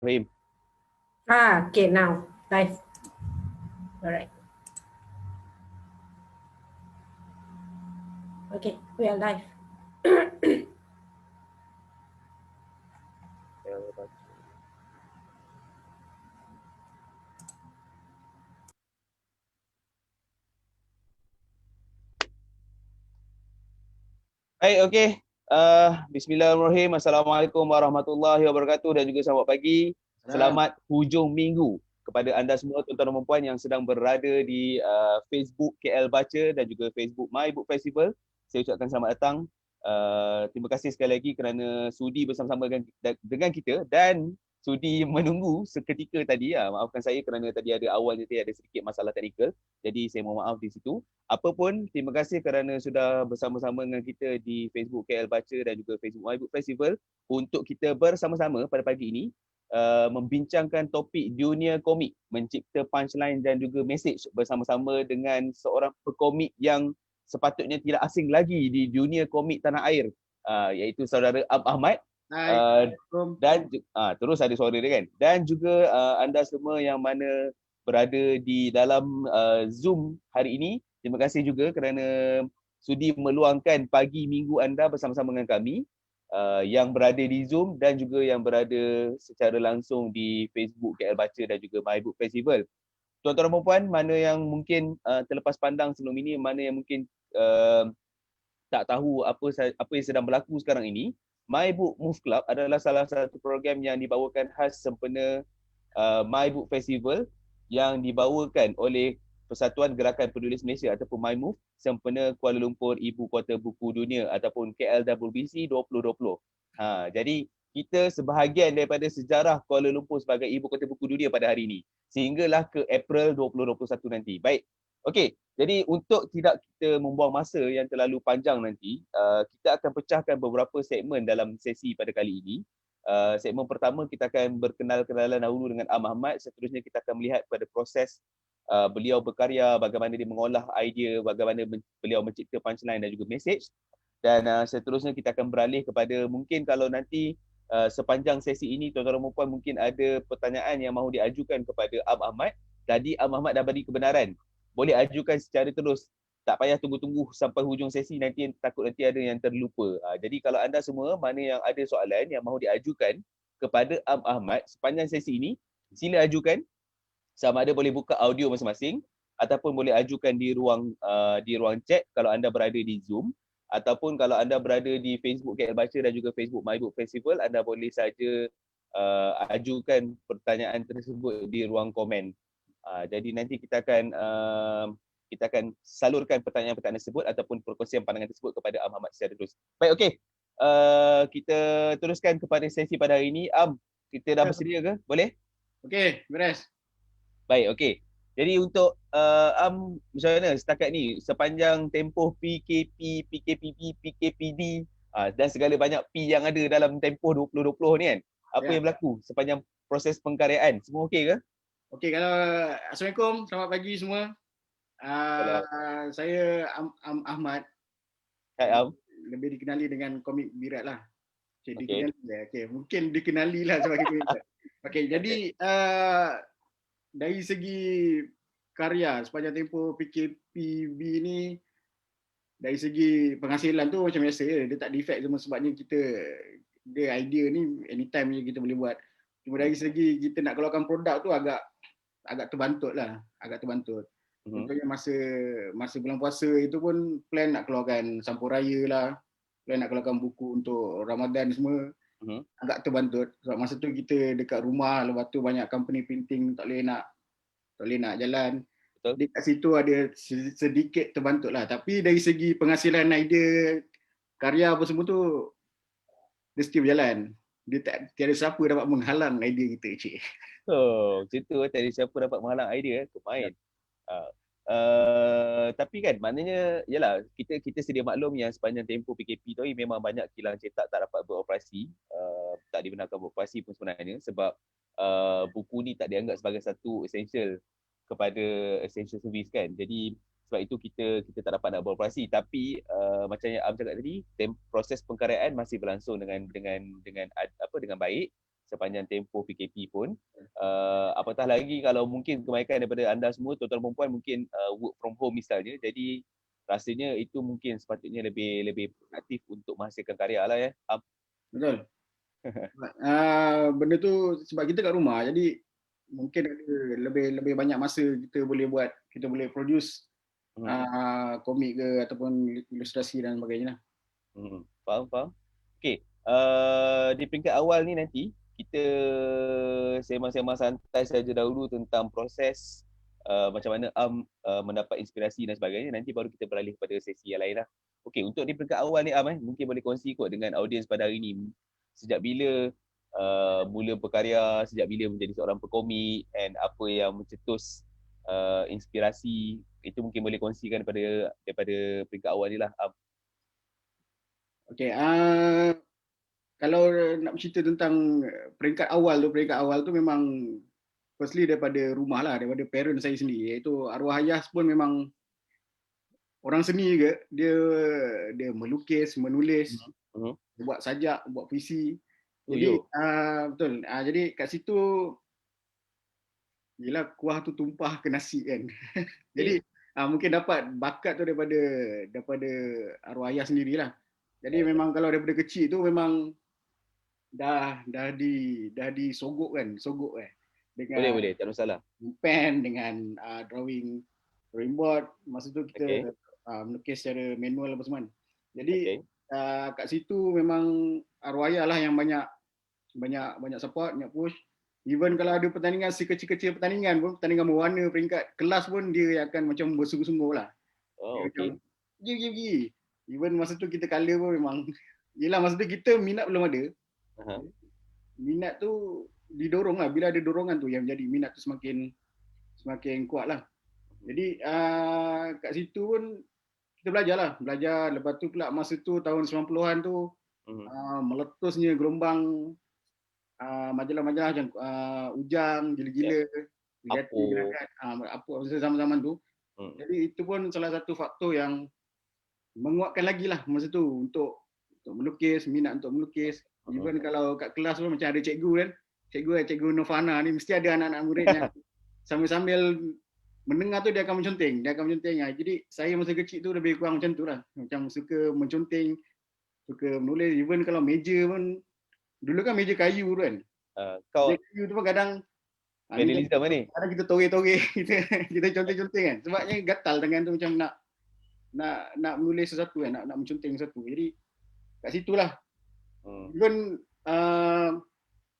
Rahim. Okay, now live. Alright. Okay, we are live. Baik, okey. Bismillahirrahmanirrahim. Assalamualaikum warahmatullahi wabarakatuh dan juga selamat pagi. Selamat hujung minggu kepada anda semua tuan-tuan dan puan yang sedang berada di Facebook KL Baca dan juga Facebook My Book Festival. Saya ucapkan selamat datang. Terima kasih sekali lagi kerana sudi bersama-sama dengan kita dan sudi menunggu seketika tadi. Maafkan saya kerana tadi awalnya ada sedikit masalah teknikal. Jadi saya mohon maaf di situ. Apapun, terima kasih kerana sudah bersama-sama dengan kita di Facebook KL Baca dan juga Facebook My Book Festival untuk kita bersama-sama pada pagi ini membincangkan topik dunia komik, mencipta punchline dan juga message bersama-sama dengan seorang pekomik yang sepatutnya tidak asing lagi di dunia komik tanah air, iaitu saudara Ahmad. Dan terus ada suara dia kan. Dan juga anda semua yang mana berada di dalam Zoom hari ini, terima kasih juga kerana sudi meluangkan pagi minggu anda bersama-sama dengan kami yang berada di Zoom dan juga yang berada secara langsung di Facebook KL Baca dan juga My Book Festival. Tuan-tuan dan puan, mana yang mungkin terlepas pandang sebelum ini, mana yang mungkin tak tahu apa yang sedang berlaku sekarang ini, My Book Move Club adalah salah satu program yang dibawakan khas sempena My Book Festival yang dibawakan oleh Persatuan Gerakan Penulis Malaysia ataupun MyMove sempena Kuala Lumpur Ibu Kota Buku Dunia ataupun KLWBC 2020. Jadi kita sebahagian daripada sejarah Kuala Lumpur sebagai Ibu Kota Buku Dunia pada hari ini sehinggalah ke April 2021 nanti. Baik. Okey, jadi untuk tidak kita membuang masa yang terlalu panjang nanti, kita akan pecahkan beberapa segmen dalam sesi pada kali ini. Segmen pertama kita akan berkenal-kenalan dahulu dengan Ahmad. Seterusnya kita akan melihat pada proses beliau berkarya, bagaimana dia mengolah idea, bagaimana beliau mencipta punchline dan juga message. Dan seterusnya kita akan beralih kepada mungkin kalau nanti sepanjang sesi ini tuan-tuan dan puan mungkin ada pertanyaan yang mahu diajukan kepada Ahmad. Tadi Ahmad dah beri kebenaran. Boleh ajukan secara terus. Tak payah tunggu-tunggu sampai hujung sesi nanti takut nanti ada yang terlupa. Jadi kalau anda semua mana yang ada soalan yang mahu diajukan kepada Ahmad sepanjang sesi ini, sila ajukan. Sama ada boleh buka audio masing-masing ataupun boleh ajukan di ruang chat kalau anda berada di Zoom, ataupun kalau anda berada di Facebook KL Baca dan juga Facebook My Book Festival, anda boleh saja ajukan pertanyaan tersebut di ruang komen. Jadi nanti kita akan salurkan pertanyaan-pertanyaan tersebut ataupun perkongsian pandangan tersebut kepada Ahmad secara terus. Baik, okey. Kita teruskan kepada sesi pada hari ini. Kita dah bersedia ke? Boleh? Okey, beres. Baik, okey. Jadi untuk macam mana setakat ni sepanjang tempoh PKP, PKPP, PKPD dan segala banyak P yang ada dalam tempoh 2020 ni kan? Apa yang berlaku sepanjang proses pengkaryaan? Semua okey ke? Okey, kalau Assalamualaikum, selamat pagi semua. Saya Ahmad. Hai Am. Lebih dikenali dengan komik Birat lah. Okay, mungkin dikenali lah sebagai komik Birat. Okey, jadi dari segi karya sepanjang tempoh PKPB ni, dari segi penghasilan tu macam biasa dia tak defect semua sebabnya dia idea ni anytime je kita boleh buat. Cuma dari segi kita nak keluarkan produk tu agak terbantut lah, Contohnya masa bulan puasa itu pun plan nak keluarkan sampuraya lah, plan nak keluarkan buku untuk Ramadan semua, agak terbantut sebab masa tu kita dekat rumah, lepas tu banyak company printing tak boleh nak jalan. Di kat situ ada sedikit terbantut lah, tapi dari segi penghasilan idea karya apa semua tu dia still berjalan. Tiada siapa dapat menghalang idea kita, cik. Macam tu tak ada siapa dapat menghalang idea kemain. Tapi kan maknanya yalah kita sedia maklum yang sepanjang tempoh PKP tu memang banyak kilang cetak tak dapat beroperasi, tak dibenarkan beroperasi pun sebenarnya sebab buku ni tak dianggap sebagai satu essential kepada essential service kan. Jadi sebab itu kita tak dapat nak beroperasi, tapi macam yang Am cakap tadi, proses pengkaryaan masih berlangsung dengan baik sepanjang tempoh PKP pun. Apatah lagi kalau mungkin kebanyakan daripada anda semua, tuan-tuan perempuan mungkin work from home misalnya. Jadi rasanya itu mungkin sepatutnya lebih produktif untuk menghasilkan karya lah ya. Betul. Benda tu sebab kita kat rumah, jadi mungkin ada lebih banyak masa kita boleh produce komik ke ataupun ilustrasi dan sebagainya lah. Faham. Okey, di peringkat awal ni nanti kita sembang-sembang santai saja dahulu tentang proses macam mana mendapat inspirasi dan sebagainya. Nanti baru kita beralih kepada sesi yang lain lah. Okey, untuk di peringkat awal ni mungkin boleh kongsi kot dengan audiens pada hari ni. Sejak bila mula berkarya, sejak bila menjadi seorang pekomik, and apa yang mencetus inspirasi, itu mungkin boleh kongsikan daripada peringkat awal ni lah. Okay, kalau nak bercerita tentang peringkat awal tu memang firstly daripada rumah lah, daripada parent saya sendiri, iaitu arwah ayah pun memang orang seni juga. Dia melukis, menulis, dia buat sajak, buat puisi. Jadi betul. Jadi kat situ yelah kuah tu tumpah ke nasi kan. Jadi mungkin dapat bakat tu daripada arwah ayah sendirilah. Jadi memang kalau daripada kecil tu memang dah disogok kan, dengan boleh tak masalah. pen, dengan drawing board. Masa tu kita melukis secara manual apa semua. Jadi kat situ memang arwah ayah lah yang banyak support, banyak push. Even kalau ada pertandingan, sekecil-kecil pertandingan pun, pertandingan berwarna peringkat kelas pun, dia akan macam bersungguh-sungguh lah. Macam, pergi. Even masa tu kita colour pun memang, yelah masa tu kita minat belum ada. Minat tu didorong lah, bila ada dorongan tu yang jadi minat tu semakin kuat lah. Jadi kat situ pun kita belajar. Lepas tu pula masa tu tahun 90-an tu meletusnya gelombang majalah-majalah macam Ujang, Gila-Gila, apa zaman-zaman tu. Jadi itu pun salah satu faktor yang menguatkan lagi lah masa tu untuk melukis, minat untuk melukis. Even kalau kat kelas pun macam ada cikgu kan, cikgu Novana ni mesti ada anak-anak murid yang sambil mendengar tu dia akan menconteng. Jadi saya masa kecil tu lebih kurang macam tu lah. Macam suka menconteng, suka menulis. Even kalau meja pun, dulu kan meja kayu tu kan. Meja kayu tu pun kadang kadang kita toreh-toreh, kita conteng-conteng kan. Sebabnya gatal tangan tu macam nak menulis sesuatu kan, nak menconteng sesuatu. Jadi kat situlah. Even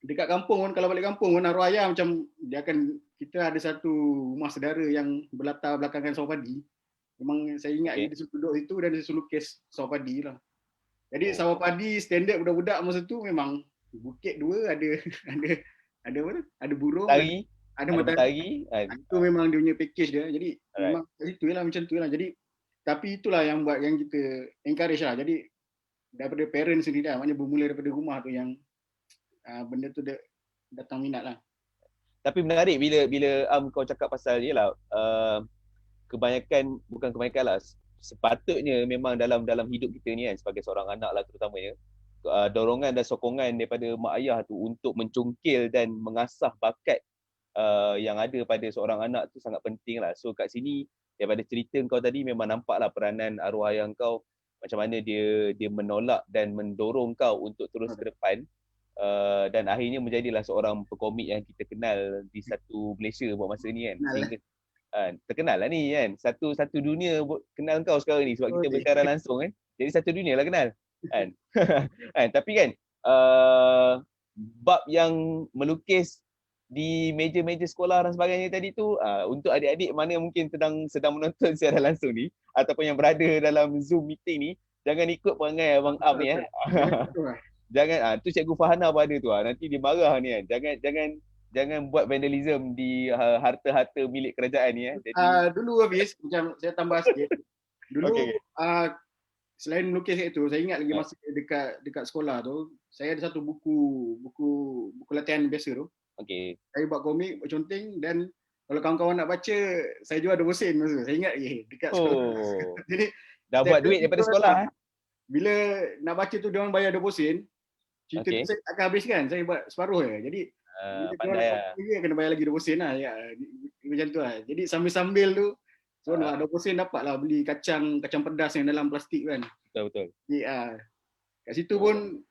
dekat kampung pun, kalau balik kampung pun arwah ayah macam kita ada satu rumah saudara yang berlatar belakangkan sawah padi. Memang saya ingat dia suruh duduk situ dan dia suruh lukis sawah padi lah. Jadi sawah padi standard budak-budak masa tu memang bukit dua, ada apa tu? Ada burung, ada matahari. Itu memang dia punya package dia. Jadi memang itu lah, macam tu lah. Jadi tapi itulah yang buat yang kita encourage lah. Jadi daripada parents sendiri lah, maknanya bermula daripada rumah tu yang benda tu datang minat lah. Tapi menarik bila kau cakap pasal je lah, bukan kebanyakan lah, sepatutnya memang dalam hidup kita ni kan, sebagai seorang anak lah terutamanya, dorongan dan sokongan daripada mak ayah tu untuk mencongkil dan mengasah bakat yang ada pada seorang anak tu sangat penting lah. So kat sini daripada cerita kau tadi memang nampaklah peranan arwah ayah kau, macam mana dia menolak dan mendorong kau untuk terus ke depan, dan akhirnya menjadilah seorang pekomik yang kita kenal di satu Malaysia buat masa ni kan. Sehingga terkenal lah ni kan, satu dunia kenal kau sekarang ni sebab kita bersiaran langsung kan, jadi satu dunia lah kenal kan. Tapi kan bab yang melukis di meja-meja sekolah dan sebagainya tadi tu, untuk adik-adik mana mungkin sedang menonton siaran langsung ni ataupun yang berada dalam Zoom meeting ni, jangan ikut perangai Abang Am ni jangan tu Cikgu Fahana pun ada tu nanti dia marah ni kan. Jangan buat vandalism di harta-harta milik kerajaan ni Jadi dulu Hafiz, macam saya tambah sikit. Dulu selain melukis itu, saya ingat lagi masa dekat sekolah tu, saya ada satu buku latihan biasa tu. Saya buat komik, buat conteng, dan kalau kawan-kawan nak baca, saya jual 20 sen masa. Saya ingat dekat sekolah. Jadi dah buat duit daripada sekolah. Bila nak baca tu dia orang bayar 20 sen. cerita Okey. tu saya tak akan habiskan, saya buat separuh je. Jadi bila dia Pandai lah. dia kena bayar lagi 20 sen lah. Ya, macam tu lah. Jadi sambil-sambil tu seronok lah. 20 sen dapat lah beli kacang pedas yang dalam plastik kan. Betul. Jadi kat situ pun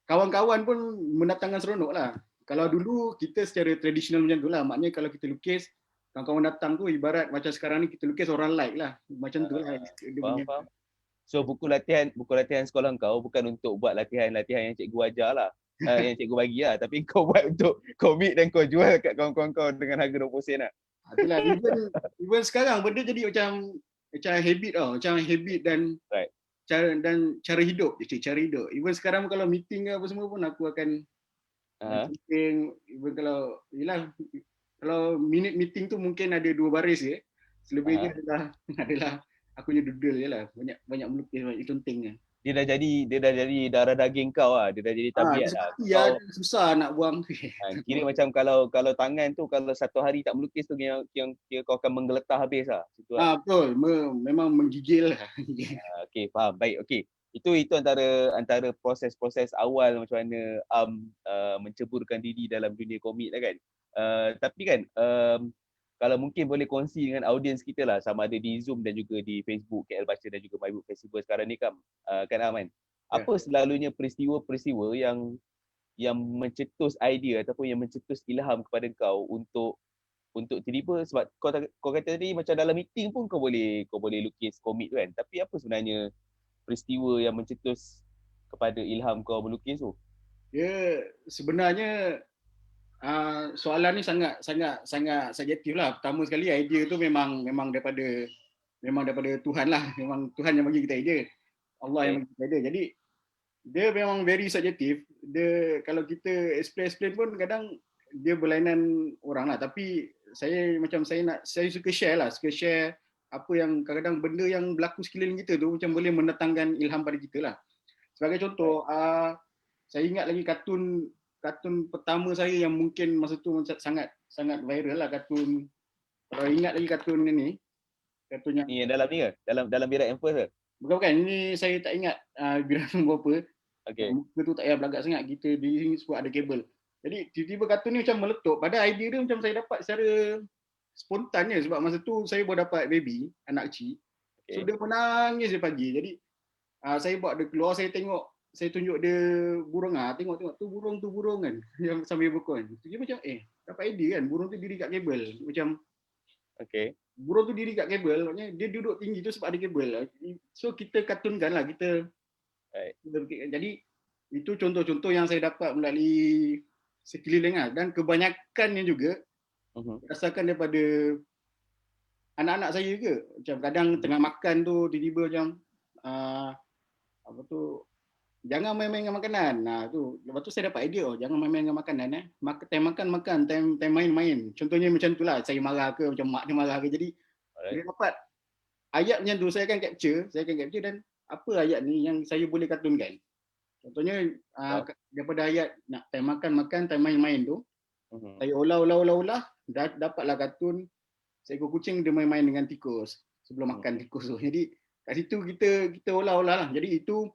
kawan-kawan pun mendatangkan seronok lah. Kalau dulu kita secara tradisional macam tu lah. Maknanya kalau kita lukis, kawan-kawan datang tu ibarat macam sekarang ni kita lukis orang like lah. Macam tu lah. Dia punya. Faham. So buku latihan sekolah kau bukan untuk buat latihan yang cikgu ajar lah. Yang cikgu bagi lah. Tapi kau buat untuk komik dan kau jual kat kawan-kawan kau dengan harga 20 sen lah. Itulah, even sekarang benda jadi macam habit tau. Macam habit dan Right. cara hidup. Cara hidup. Even sekarang kalau meeting ke apa semua pun aku akan meeting. Even kalau minute meeting tu mungkin ada 2 baris je. Selebihnya adalah aku punya doodle je lah. Banyak melukis, banyak conting lah. Dia dah jadi darah daging kau lah. Dia dah jadi tabiat lah. Ya, susah nak buang. Kira macam kalau tangan tu kalau satu hari tak melukis tu yang kau akan menggeletar habis lah. Betul. Memang menggigil lah. Okey, faham. Baik, okey. Itu antara proses-proses awal macam mana menceburkan diri dalam dunia komik lah kan. Tapi kan kalau mungkin boleh kongsi dengan audiens kita lah, sama ada di Zoom dan juga di Facebook KL Baca dan juga My Book Festival sekarang ni kan Aman. Apa selalunya peristiwa-peristiwa yang mencetus idea ataupun yang mencetus ilham kepada kau untuk tiba-tiba, sebab kau kata tadi macam dalam meeting pun kau boleh lukis komik tu kan. Tapi apa sebenarnya peristiwa yang mencetus kepada ilham kau melukis tu? Ya, sebenarnya soalan ni sangat subjektif lah. Pertama sekali idea tu memang daripada Tuhan lah. Memang Tuhan yang bagi kita idea. Allah yang bagi kita idea. Jadi dia memang very subjektif. Dia kalau kita explain pun kadang dia berlainan orang lah. Tapi saya suka share apa yang kadang-kadang benda yang berlaku sekeliling kita tu macam boleh mendatangkan ilham pada kita lah. Sebagai contoh, saya ingat lagi kartun pertama saya yang mungkin masa tu sangat viral lah, kartun. Kalau ingat lagi kartun ni. Kartun yang dalam ni ke? Dalam Birat yang first ke? Bukan. Ini saya tak ingat Birat berapa. Okey. Muka tu tak payah belagak sangat. Kita di sini sebab ada kabel. Jadi tiba-tiba kartun ni macam meletup. Pada idea dia macam saya dapat secara spontan je. Sebab masa tu saya baru dapat baby, anak kecil. So dia menangis dia pagi. Jadi saya buat dia keluar, saya tunjuk dia burung. Tengok tu burung kan. Yang sambil berkon. Dia macam dapat idea kan. Burung tu diri kat kabel. Macam burung tu diri kat kabel. Maknanya dia duduk tinggi tu sebab ada kabel. So kita kartunkan lah. Jadi itu contoh-contoh yang saya dapat melalui sekeliling lah. Dan kebanyakannya juga berdasarkan daripada anak-anak saya juga. Macam kadang tengah makan tu tiba-tiba macam jangan main-main dengan makanan. Lepas tu saya dapat idea, jangan main-main dengan makanan. Time makan, time main-main. Contohnya macam tu lah, saya marah ke, macam mak dia marah ke. Jadi dia dapat ayat macam tu, saya akan capture dan apa ayat ni yang saya boleh kartunkan. Contohnya daripada ayat nak time makan, time main-main tu, saya olah, dapatlah kartun seekor kucing dia main-main dengan tikus sebelum makan tikus tu. Jadi kat situ kita olah-olah lah. Jadi itu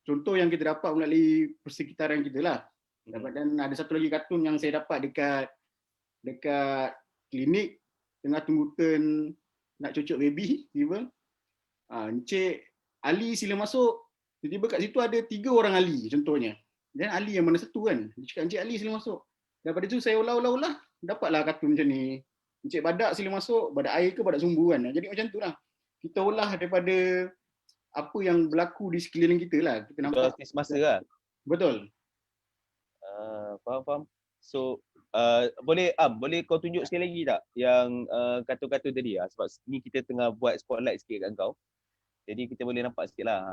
contoh yang kita dapat melalui persekitaran kita lah. Dan ada satu lagi kartun yang saya dapat dekat klinik tengah tunggu turn nak cucuk baby, tiba Encik Ali sila masuk. Tiba-tiba kat situ ada 3 orang Ali contohnya. Dan Ali yang mana satu kan. Dia cakap Encik Ali sila masuk. Daripada tu saya olah, dapatlah kartun macam ni. Encik Badak sila masuk, badak air ke badak sumbu kan. Jadi macam tu lah. Kita olah daripada apa yang berlaku di sekeliling kita lah. Kita nampak semasa lah. Betul. Faham. So boleh kau tunjuk sekali lagi tak yang kartun-kartun tadi lah. Sebab ni kita tengah buat spotlight sikit kat kau. Jadi kita boleh nampak sikit lah.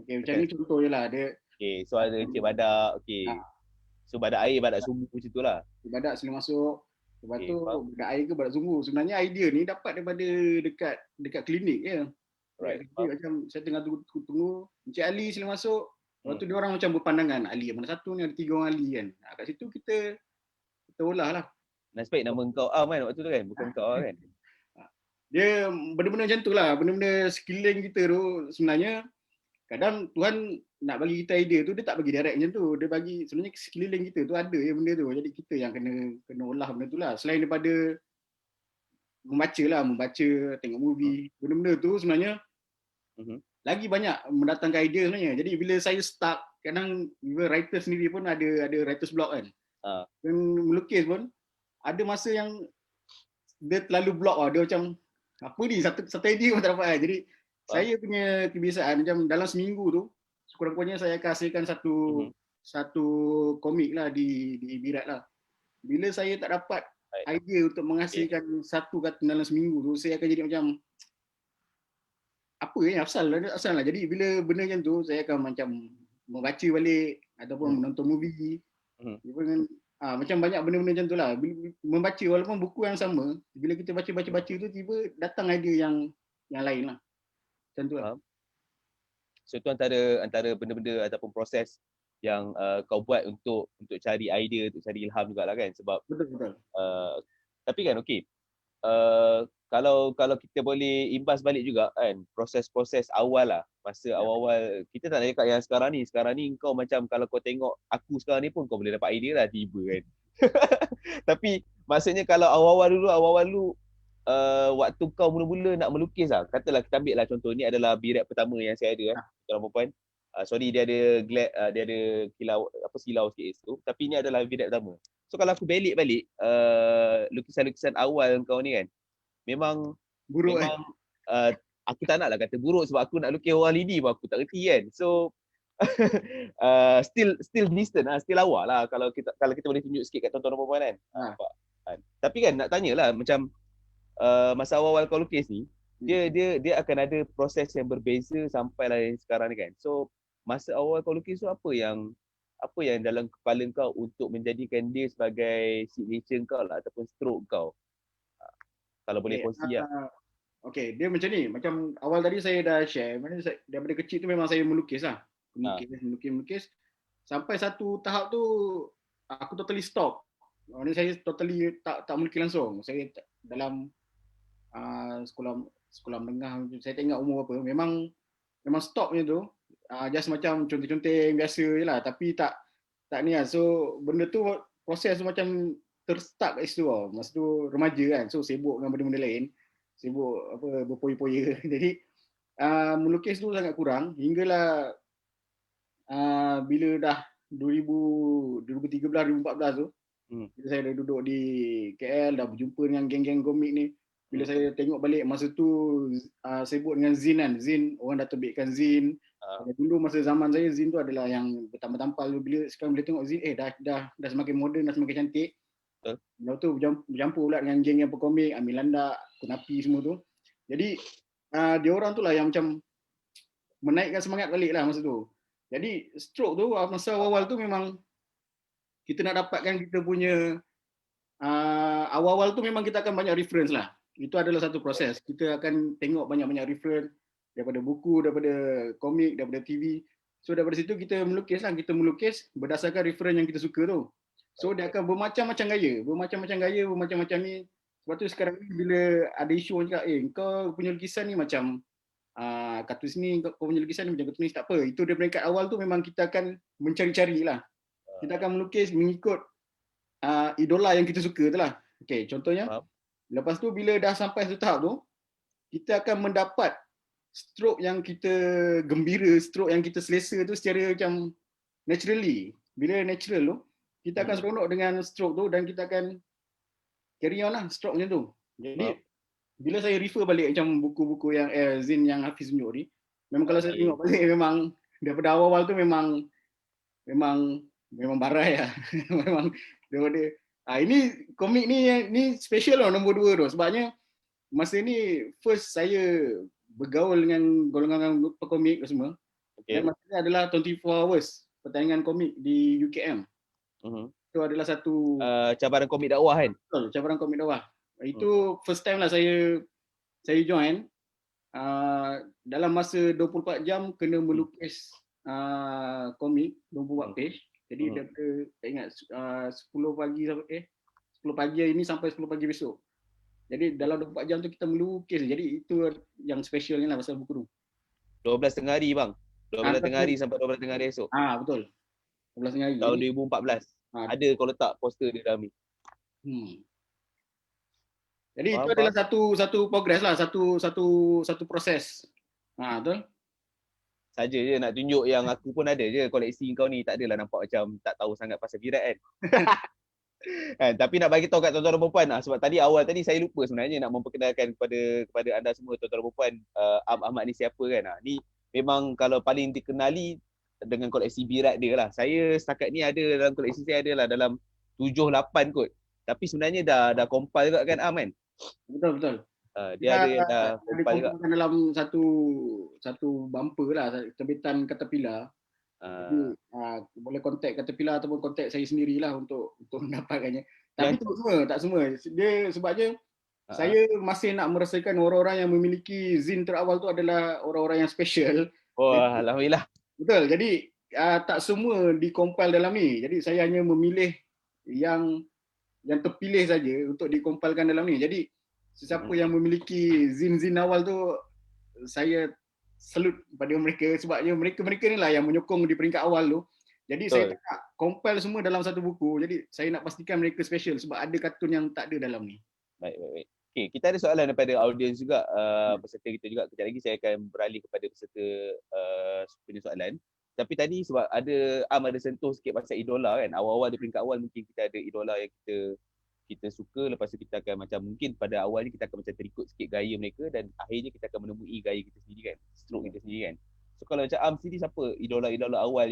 Macam ni contoh je lah. So ada Encik Badak. So badak air, badak sumbu macam tu lah. Badak sila masuk. Lepas tu badak air ke badak sumbu. Sebenarnya idea ni dapat daripada dekat klinik je. Right. Macam saya tengah tunggu Encik Ali sila masuk. Lepas tu dia orang macam berpandangan Ali yang mana satu ni, ada 3 orang Ali kan. Kat situ kita olah lah. Nasib baik nama kau kan waktu tu kan, bukan kau kan. Dia benda-benda macam tu lah. Benda-benda sekeliling kita tu sebenarnya kadang Tuhan nak bagi kita idea tu, dia tak bagi direct macam tu. Dia bagi sebenarnya sekeliling kita tu ada je benda tu. Jadi kita yang kena olah benda tu lah. Selain daripada membaca, tengok movie, benda-benda tu sebenarnya lagi banyak mendatangkan idea sebenarnya. Jadi bila saya start, kadang writer sendiri pun ada writer's block kan. Dan melukis pun ada masa yang dia terlalu block lah. Dia macam apa ni, satu idea pun tak dapat kan. Jadi saya punya kebiasaan macam dalam seminggu tu sekurang-kurangnya saya akan hasilkan satu komik lah di Birat lah. Bila saya tak dapat idea untuk menghasilkan satu kata dalam seminggu tu, saya akan jadi macam apa ni, asal lah. Jadi bila benda macam tu, saya akan macam membaca balik ataupun menonton movie. Macam banyak benda-benda macam tu lah. Membaca walaupun buku yang sama, bila kita baca tu tiba datang idea yang lain lah. Macam tu lah. So itu antara benda-benda ataupun proses yang kau buat untuk cari idea, untuk cari ilham jugalah kan, sebab Betul. Tapi kan okey, kalau kita boleh imbas balik juga kan, proses-proses awal lah, masa awal-awal kita tak nak cakap yang sekarang ni kau macam kalau kau tengok aku sekarang ni pun kau boleh dapat idea lah tiba kan. Tapi maksudnya kalau awal-awal dulu waktu kau mula-mula nak melukis lah, katalah kita ambil lah contoh, ni adalah birat pertama yang saya ada tuan perempuan. Sorry dia ada silau sikit tu, tapi ni adalah birat pertama. So kalau aku balik lukisan-lukisan awal kau ni kan, memang buruk aku tak nak lah kata buruk, sebab aku nak lukis orang lidi pun aku tak reti kan. So still distant lah, still awal lah kalau kita boleh tunjuk sikit kat tuan-tuan perempuan kan. Tapi kan nak tanyalah macam masa awal-awal kau lukis ni, dia akan ada proses yang berbeza sampailah sekarang ni kan. So masa awal kau lukis tu apa yang dalam kepala kau untuk menjadikan dia sebagai signature kau lah ataupun stroke kau? Kalau boleh kongsi lah. Okay, dia macam ni. Macam awal tadi saya dah share, daripada kecil tu memang saya melukis lah. Melukis. Sampai satu tahap tu aku totally stop. Maksudnya saya totally tak melukis langsung. Saya dalam sekolah menengah, saya tak ingat umur berapa, memang stop macam tu. Just macam conteng-conteng biasa je lah, tapi tak ni lah. So benda tu, proses tu macam terstuck kat situ lah. Masa tu remaja kan, so sibuk dengan benda-benda lain, sibuk berpoya-poya. Jadi melukis tu sangat kurang hinggalah bila dah 2013 2014 tu, bila saya dah duduk di KL, dah berjumpa dengan geng-geng komik ni. Bila saya tengok balik masa tu sibuk dengan zin kan, orang dah terbitkan zin. Dulu masa zaman saya zin tu adalah yang bertampal-tampal. Bila sekarang boleh tengok zin, dah semakin moden, dah semakin cantik. Lepas tu bercampur pula dengan geng yang pekomik, Amil Landak, Kunapi semua tu. Jadi dia orang tu lah yang macam menaikkan semangat balik lah masa tu. Jadi stroke tu masa awal tu memang kita nak dapatkan kita punya awal-awal tu memang kita akan banyak reference lah. Itu adalah satu proses. Kita akan tengok banyak-banyak reference daripada buku, daripada komik, daripada TV. So daripada situ kita melukis berdasarkan reference yang kita suka tu. So dia akan bermacam-macam gaya ni. Sebab tu sekarang ni bila ada isu orang cakap, kau punya lukisan ni macam kartun ni, kau punya lukisan ni macam kartun ni, tak apa. Itu daripada kat awal tu memang kita akan mencari-cari lah. Kita akan melukis mengikut idola yang kita suka tu lah. Okay, contohnya, lepas tu bila dah sampai satu tahap tu, kita akan mendapat stroke yang kita gembira, stroke yang kita selesa tu secara macam naturally. Bila natural tu, kita akan seronok dengan stroke tu dan kita akan carry on lah stroke macam tu. Jadi bila saya refer balik macam buku-buku yang zin yang Hafiz tunjuk ni, memang kalau saya tengok balik, memang daripada awal-awal tu memang barai lah. Memang daripada ini komik ni special lah nombor 2 tu. Sebabnya masa ni first saya bergaul dengan golongan pekomik semua. Dan masa ni adalah 24 hours pertandingan komik di UKM. Itu adalah satu cabaran komik dakwah kan? Betul, cabaran komik dakwah. Itu first time lah saya join. Dalam masa 24 jam kena melukis komik 24 page. Jadi daripada tak ingat 10 pagi ini sampai 10 pagi besok. Jadi dalam 24 jam tu kita melukis. Jadi itu yang specialnya lah pasal buku tu. 12 tengah hari bang. 12 tengah hari sampai 12 tengah hari esok. Betul. 12 tengah hari. Tahun Jadi, 2014. Ada kau letak poster di dalam ni. Jadi Faham, itu adalah satu progress lah, satu proses. Betul. Saja je nak tunjuk yang aku pun ada je koleksi kau ni. Tak adalah nampak macam tak tahu sangat pasal Virat kan. Tapi nak bagi tahu kat tuan-tuan dan puan, sebab awal tadi saya lupa sebenarnya nak memperkenalkan kepada anda semua tuan-tuan dan puan, Ahmad ni siapa kan. Ni memang kalau paling dikenali dengan koleksi Virat dia lah. Saya setakat ni ada dalam koleksi saya adalah dalam 7-8 kot. Tapi sebenarnya dah compile juga kan kan. Betul. Dia ada yang dah compile juga dalam satu bumper lah, terbitan Caterpillar. Jadi, boleh kontak Caterpillar ataupun kontak saya sendirilah untuk mendapatkannya. Tapi tak semua. Dia sebabnya saya masih nak merasakan orang-orang yang memiliki zin terawal tu adalah orang-orang yang special. Alhamdulillah. Betul. Jadi tak semua dikompil dalam ni. Jadi saya hanya memilih yang terpilih saja untuk dikompilkan dalam ni. Jadi sesiapa yang memiliki zin-zin awal tu, saya salute pada mereka sebabnya mereka ni lah yang menyokong di peringkat awal tu. Jadi saya tak compile semua dalam satu buku. Jadi saya nak pastikan mereka special sebab ada kartun yang tak ada dalam ni. Baik. Okay, kita ada soalan daripada audiens juga, peserta kita juga. Kejap lagi saya akan beralih kepada peserta punya soalan. Tapi tadi sebab ada sentuh sikit pasal idola kan. Awal-awal di peringkat awal mungkin kita ada idola yang kita suka, lepas tu kita akan macam mungkin pada awalnya kita akan macam terikut sikit gaya mereka dan akhirnya kita akan menemui gaya kita sendiri kan, stroke kita sendiri kan. So kalau macam sendiri siapa idola-idola awal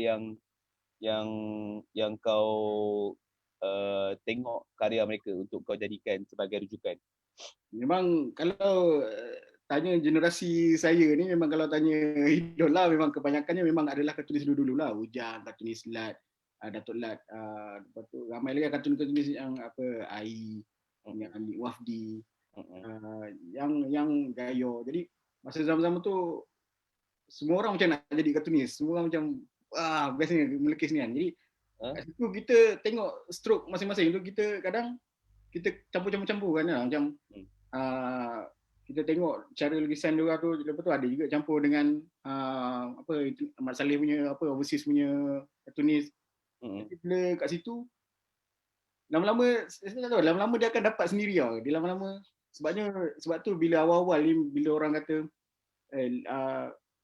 yang kau tengok karya mereka untuk kau jadikan sebagai rujukan? Memang kalau tanya generasi saya ni, memang kalau tanya idola memang kebanyakannya memang adalah kartunis dulu-dulu lah. Ujang, kartunis Lat, Datuk Lat, lepas tu ramai lagi kartun-kartunis yang AI, yang Ali Wafdi, yang Gayo. Jadi masa zaman-zaman tu semua orang macam nak jadi kartunis, semua orang macam bestnya melukis ni kan. Jadi kat situ kita tengok stroke masing-masing tu, kita kadang kita campur-campur kan, macam kita tengok cara lukisan dia tu, lepas tu ada juga campur dengan Ahmad Saleh punya overseas punya kartunis. Jadi bila kat situ lama-lama saya tak tahu, lama-lama dia akan dapat sendiri tau. Dia lama-lama sebab tu bila awal-awal ni bila orang kata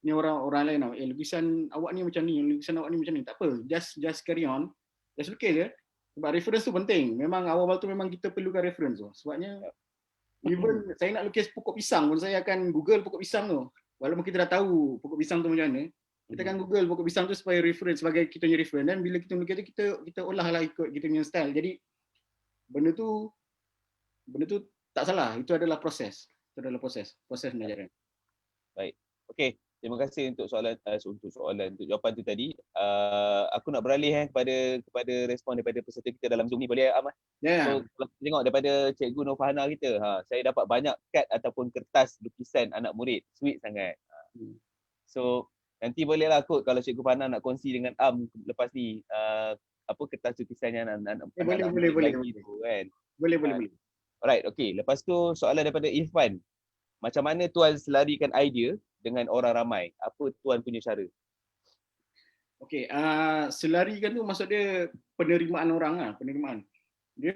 ni orang lain tau, lukisan awak ni macam ni, lukisan awak ni macam ni, tak apa, just carry on, just lukis je. Sebab reference tu penting. Memang awal-awal tu memang kita perlukan reference tu. Sebabnya even saya nak lukis pokok pisang pun saya akan Google pokok pisang tu. Walaupun kita dah tahu pokok pisang tu macam mana, kita akan Google pokok pisang tu supaya reference, sebagai kita punya reference. Dan bila kita melukis tu, kita olah lah ikut kita punya style. Jadi benda tu tak salah. Itu adalah proses. Proses pengajaran. Baik. Okey. Terima kasih untuk untuk jawapan tu tadi. Aku nak beralih kepada respon daripada peserta kita dalam Zoom ni, boleh Ahmad? So, kalau kita tengok daripada Cikgu Nurfahana kita, saya dapat banyak kad ataupun kertas lukisan anak murid, sweet sangat. So nanti bolehlah kot kalau Cikgu Fahana nak kongsi dengan lepas ni kertas lukisan yang anak boleh tu kan. Boleh. Alright, okey. Lepas tu soalan daripada Irfan. Macam mana tuan selarikan idea dengan orang ramai? Apa tuan punya cara? Okey, selarikan tu maksud dia penerimaan orang lah, penerimaan. Dia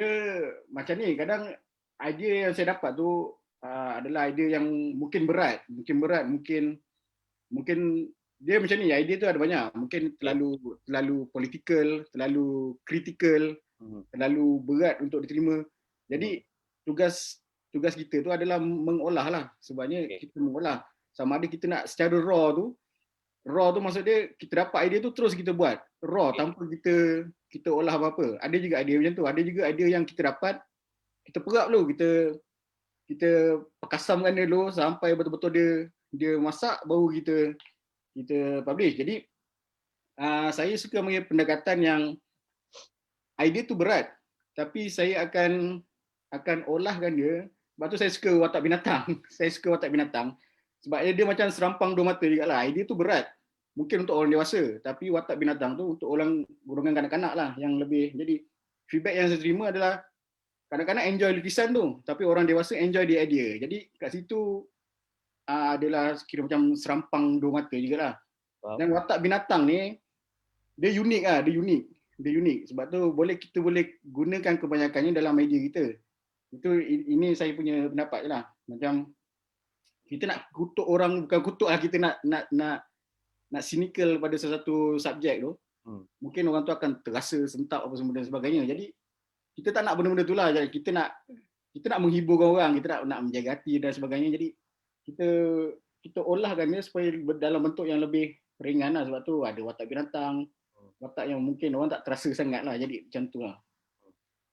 macam ni, kadang idea yang saya dapat tu adalah idea yang mungkin berat, mungkin dia macam ni, idea tu ada banyak. Mungkin terlalu political, terlalu critical, terlalu berat untuk diterima. Jadi tugas kita tu adalah mengolah lah. Sebabnya kita mengolah. Sama ada kita nak secara raw tu maksud dia kita dapat idea tu terus kita buat raw tanpa kita olah apa-apa. Ada juga idea macam tu. Ada juga idea yang kita dapat, kita perap dulu, kita pekasamkan dia dulu sampai betul-betul dia masak, baru kita publish. Jadi saya suka mengambil pendekatan yang idea tu berat, tapi saya akan olahkan dia. Sebab tu saya suka watak binatang. Sebab dia macam serampang dua mata juga lah. Idea tu berat. Mungkin untuk orang dewasa. Tapi watak binatang tu untuk golongan kanak-kanak lah yang lebih. Jadi feedback yang saya terima adalah kanak-kanak enjoy lukisan tu. Tapi orang dewasa enjoy the idea. Jadi kat situ adalah kira macam serampang dua mata juga lah. Faham. Dan watak binatang ni dia unik ah, dia unik. Sebab tu kita boleh gunakan kebanyakannya dalam media kita. Ini saya punya pendapat je lah. Macam kita nak kutuk orang, bukan kutuk lah, kita nak cynical pada sesuatu subjek tu. Mungkin orang tu akan terasa sentak apa semua dan sebagainya. Jadi kita tak nak benda-benda tu lah. Jadi kita nak menghiburkan orang, kita nak menjaga hati dan sebagainya. Jadi kita olahkan dia supaya dalam bentuk yang lebih ringan lah. Sebab tu ada watak binatang, watak yang mungkin orang tak terasa sangat lah. Jadi macam tu lah.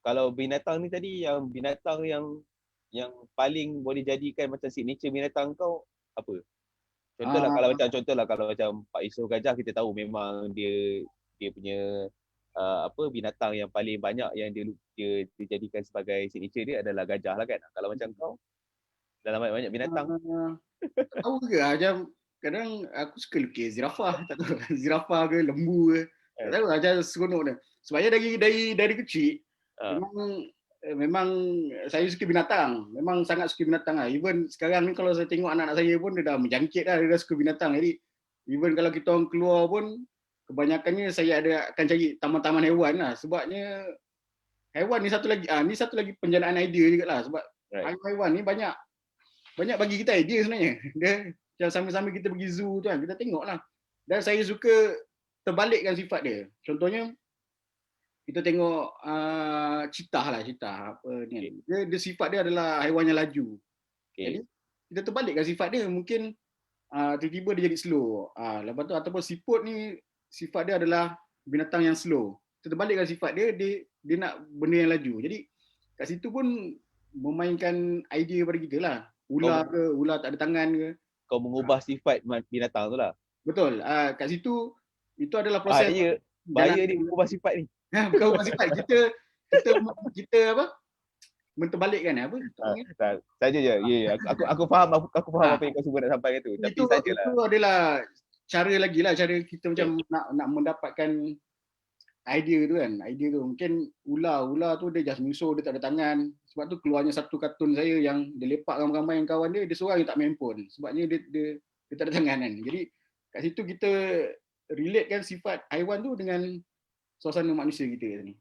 Kalau binatang ni tadi, yang binatang yang paling boleh jadikan macam signature binatang kau apa? Contohlah kalau macam Pak Yusof Gajah, kita tahu memang dia punya binatang yang paling banyak yang dia dijadikan sebagai signature dia adalah gajah lah kan. Kalau macam kau dalam banyak binatang. Tak tahu ke macam kadang aku suka lukis zirafah, tak tahu zirafah ke lembu ke. Tak tahu macam seronok dia. Sebabnya dari kecil memang saya suka binatang. Memang sangat suka binatang lah. Even sekarang ni kalau saya tengok anak-anak saya pun dia dah menjangkit dah, dia dah suka binatang. Jadi even kalau kita orang keluar pun kebanyakannya saya akan cari taman-taman haiwan lah. Sebabnya haiwan ni satu lagi penjanaan idea juga lah. Sebab haiwan ni banyak bagi kita idea sebenarnya. Dia macam sama-sama kita pergi zoo tu kan, kita tengok lah. Dan saya suka terbalikkan sifat dia. Contohnya kita tengok cheetah apa ni. Dia sifat dia adalah haiwan yang laju. Jadi kita terbalikkan sifat dia, mungkin tiba-tiba dia jadi slow. Lepas tu ataupun siput ni sifat dia adalah binatang yang slow. Kita terbalikkan sifat dia nak benda yang laju. Jadi kat situ pun memainkan idea pada kita lah. Ular tak ada tangan ke. Kau mengubah sifat binatang tu lah. Betul. Kat situ itu adalah proses. Bahaya dia mengubah sifat ni. Bukan ubah sifat. Kita apa? Menterbalikkan apa? Saja je. Ya. Aku faham apa yang kau cuba nak sampaikan tu. Tapi sajalah. Itu adalah cara lagi lah, cara kita macam nak mendapatkan idea tu kan. Idea tu mungkin ular tu dia just menyusul, dia tak ada tangan. Sebab tu keluarnya satu kartun saya yang dia lepak ramai-ramai yang kawan dia seorang yang tak main handphone. Sebabnya dia tak ada tangan kan. Jadi kat situ kita relate kan sifat haiwan tu dengan suasana manusia kita ni.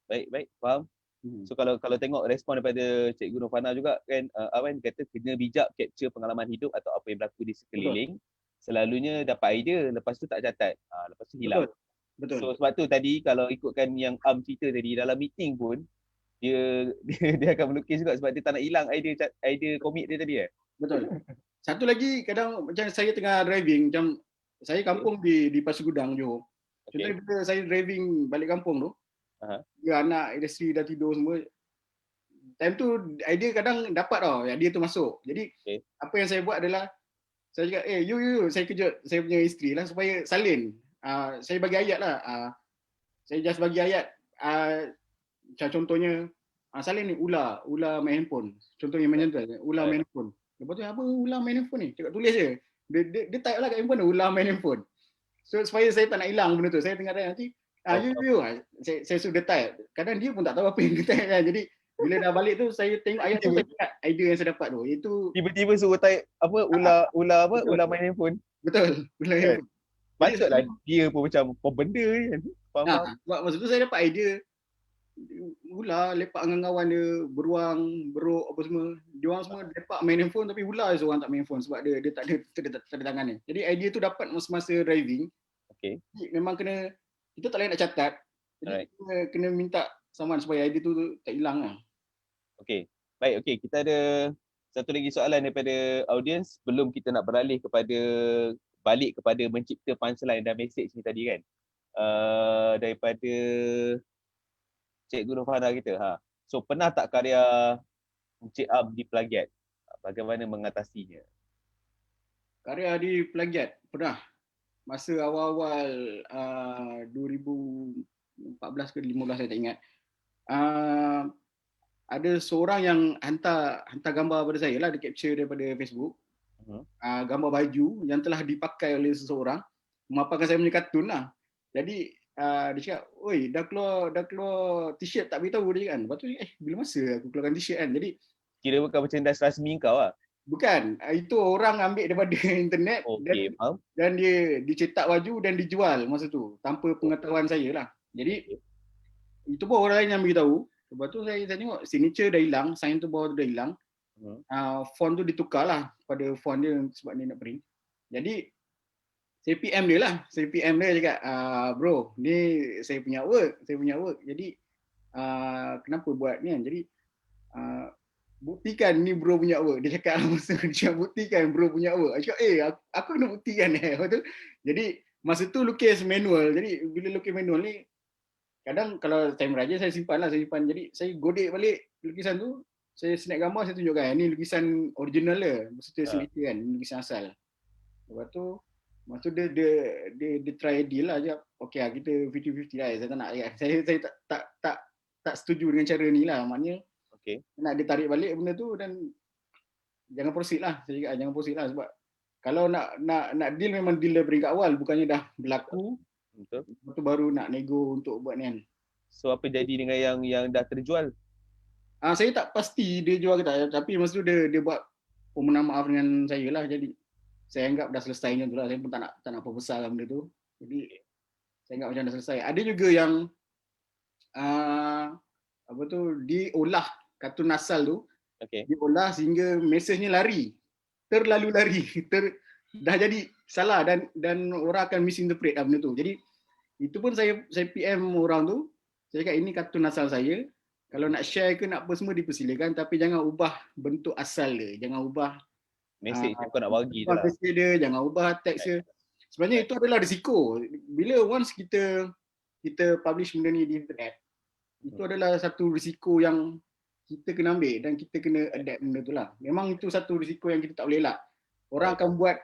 Baik, faham. So kalau tengok respon daripada Cikgu Nurfana juga kan, Awan kata kena bijak capture pengalaman hidup atau apa yang berlaku di sekeliling. Selalunya dapat idea, lepas tu tak catat. Lepas tu hilang. Betul. So sebab tu tadi kalau ikutkan yang cerita tadi, dalam meeting pun dia akan melukis juga sebab dia tak nak hilang idea komik dia tadi. Betul. Satu lagi kadang macam saya tengah driving, macam saya kampung di Pasir Gudang, Johor. Contohnya bila saya driving balik kampung tu, anak isteri dah tidur semua. Time tu idea kadang dapat tau, idea tu masuk. Jadi apa yang saya buat adalah saya cakap, you, saya kejut saya punya isteri lah supaya salin. Saya bagi ayat lah. Saya just bagi ayat. Macam contohnya, salin ni ular main handphone. Contohnya macam tu, ular main handphone. Lepas tu, apa ular main handphone ni? Cakap tulis je. Dia type lah kat handphone, ular main handphone. So supaya saya tak nak hilang benda tu. Saya tengah nanti, you. Saya sudah type. Kadang dia pun tak tahu apa yang dia type kan. Jadi bila dah balik tu, saya tengok ayat tu, saya ingat idea yang saya dapat tu. Itu tiba-tiba suruh type apa ular main handphone. Betul, ular main handphone. Patutlah dia pun macam apa benda ni kan. Faham? Maksud tu saya dapat idea ular lepak dengan kawan dia, beruang, beruk apa semua. Dia orang semua lepak main handphone tapi ular seorang tak main handphone sebab dia tak ada tangan ni. Jadi idea tu dapat masa driving. Okey. Memang kita tak boleh nak catat. Jadi kena minta someone supaya idea tu tak hilang lah. Okey. Baik, kita ada satu lagi soalan daripada audiens sebelum kita nak beralih balik kepada mencipta punchline dan message ni tadi kan. Daripada Cikgu Nurfana kita. So pernah tak karya Encik Am diplagiat? Bagaimana mengatasinya? Karya diplagiat pernah. Masa awal-awal 2014 ke 2015 saya tak ingat. Ada seorang yang hantar gambar pada saya lah, dia capture daripada Facebook. Gambar baju yang telah dipakai oleh seseorang memaparkan saya punya kartun lah. Jadi dia cakap, oi dah keluar t-shirt tak beritahu dia kan. Lepas tu bila masa aku keluarkan t-shirt kan. Jadi kira bukan merchandise rasmi kau lah. Bukan, itu orang ambil daripada internet Okey, faham. dan dia dicetak baju dan dijual masa tu tanpa Oh, pengetahuan saya lah. Jadi okey. itu pun orang lain yang beritahu. Lepas tu saya tengok signature dah hilang, sign tu bawah tu dah hilang. Hmm. Font tu ditukar lah pada font dia sebab dia nak print. Jadi saya PM dia lah. Saya PM dia cakap, bro, ni saya punya work. Jadi kenapa buat ni kan? Jadi buktikan ni bro punya work. Dia cakap masa dia buktikan bro punya work. Aku cakap, aku kena buktikan Lepas tu, jadi masa tu lukis manual. Jadi bila lukis manual ni, kadang kalau time raja saya simpan lah. Jadi saya godek balik lukisan tu. Saya snap gambar, saya tunjukkan. Ni lukisan original dia. Maksudnya selita kan, lukisan asal. Lepas tu, masa tu dia try deal lah je. Okay lah, kita 50-50 lah. Saya tak nak. Saya tak setuju dengan cara ni lah. Maknanya, Okey. nak dia tarik balik benda tu dan jangan proceed lah. Saya cakap jangan proceed lah sebab kalau nak deal memang deal dari peringkat awal, bukannya dah berlaku Betul. lepas tu baru nak nego untuk buat ni kan. So apa jadi dengan yang dah terjual? Saya tak pasti dia jual ke tak, tapi masa tu dia buat permohonan maaf dengan saya lah, jadi saya anggap dah selesai macam tu lah. Saya pun tak nak perbesarkan benda tu. Jadi saya anggap macam dah selesai. Ada juga yang apa tu, diolah kartun asal tu, Okey. diolah sehingga mesejnya terlalu lari, dah jadi salah dan orang akan misinterpret benda tu. Jadi itu pun saya PM orang tu, saya cakap ini kartun asal saya. Kalau nak share ke nak apa semua dipersilakan, tapi jangan ubah bentuk asal dia, jangan ubah Mesej yang kau nak bagi tu lah. message dia, jangan ubah teks dia. Sebenarnya itu adalah risiko. Bila once kita publish benda ni di internet, itu adalah satu risiko yang kita kena ambil dan kita kena adapt benda tu lah. Memang itu satu risiko yang kita tak boleh elak. Orang akan buat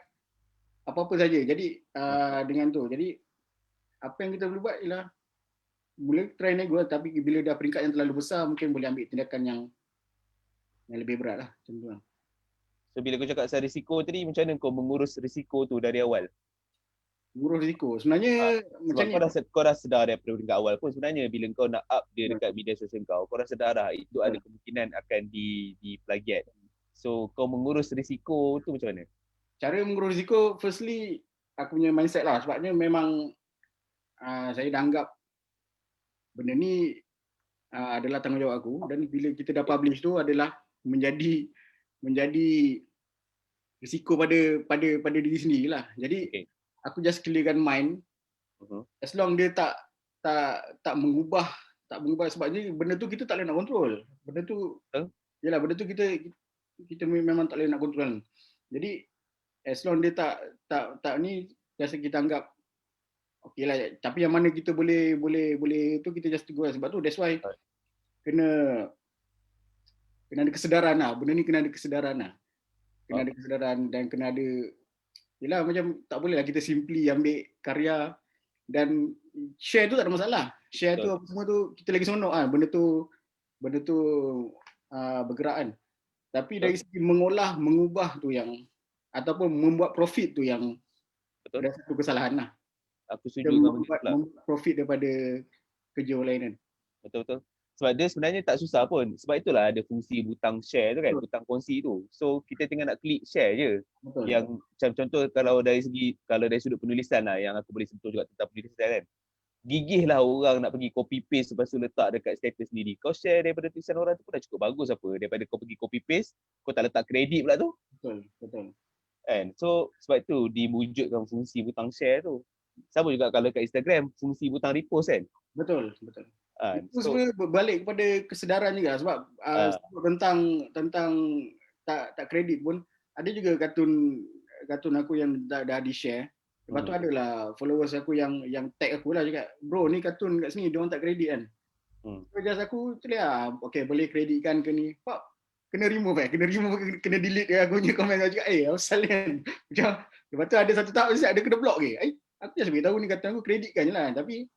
apa-apa saja. Jadi dengan tu. Jadi apa yang kita boleh buat ialah boleh try nego, tapi bila dah peringkat yang terlalu besar mungkin boleh ambil tindakan yang lebih berat lah. Macam tu lah. So bila kau cakap pasal risiko tadi, macam mana kau mengurus risiko tu dari awal? Mengurus risiko. Sebenarnya macam ni. Kau dah sedar daripada peringkat awal pun sebenarnya bila kau nak up dia dekat media sosial kau dah sedar dah itu ada kemungkinan akan di plagiat. So kau mengurus risiko tu macam mana? Cara mengurus risiko, firstly aku punya mindset lah. Sebabnya memang saya dah anggap benda ni adalah tanggungjawab aku, dan bila kita dah publish tu adalah menjadi risiko pada diri sendiri lah. Jadi aku just clearkan mind. As long dia tak mengubah sebabnya benda tu kita tak boleh nak kontrol. Benda tu benda tu kita memang tak boleh nak kontrol. Jadi as long dia tak ni, biasa kita anggap okey lah. Tapi yang mana kita boleh tu kita just tegur lah. Sebab tu that's why kena ada kesedaran lah. Benda ni kena ada kesedaran lah. Kena ada kesedaran dan kena ada, yelah macam tak boleh lah kita simply ambil karya dan share tu tak ada masalah. Share tu apa semua tu kita lagi seronok kan. Benda tu bergerak kan. Tapi dari segi mengolah, mengubah tu yang, ataupun membuat profit tu yang ada satu kesalahan lah. Aku setuju dengan benda tu lah. Membuat profit daripada kerja orang lain kan. Betul-betul. Sebab dia sebenarnya tak susah pun. Sebab itulah ada fungsi butang share tu kan, butang kongsi tu. So kita tinggal nak klik share je. Betul. Yang macam contoh kalau dari sudut penulisan lah, yang aku boleh sentuh juga tentang penulisan kan. Gigih lah orang nak pergi copy paste lepas tu letak dekat status sendiri. Kau share daripada tulisan orang tu pun dah cukup bagus apa. Daripada kau pergi copy paste, kau tak letak kredit pula tu. Betul. Kan? So sebab tu diwujudkan fungsi butang share tu. Sama juga kalau kat Instagram, fungsi butang repost kan. Betul. Itu So, sebenarnya berbalik kepada kesedaran juga sebab tentang tak kredit pun ada juga kartun aku yang dah di-share. Lepas tu adalah followers aku yang tag aku lah cakap, bro ni kartun kat sini dia orang tak kredit kan. So just aku tulis okay boleh kreditkan ke ni. Pak kena remove kena delete aku punya komen. Aku cakap asal kan. Macam lepas tu ada satu tahap ada kena block ke. Aku just beritahu ni kartun aku kreditkan je lah, tapi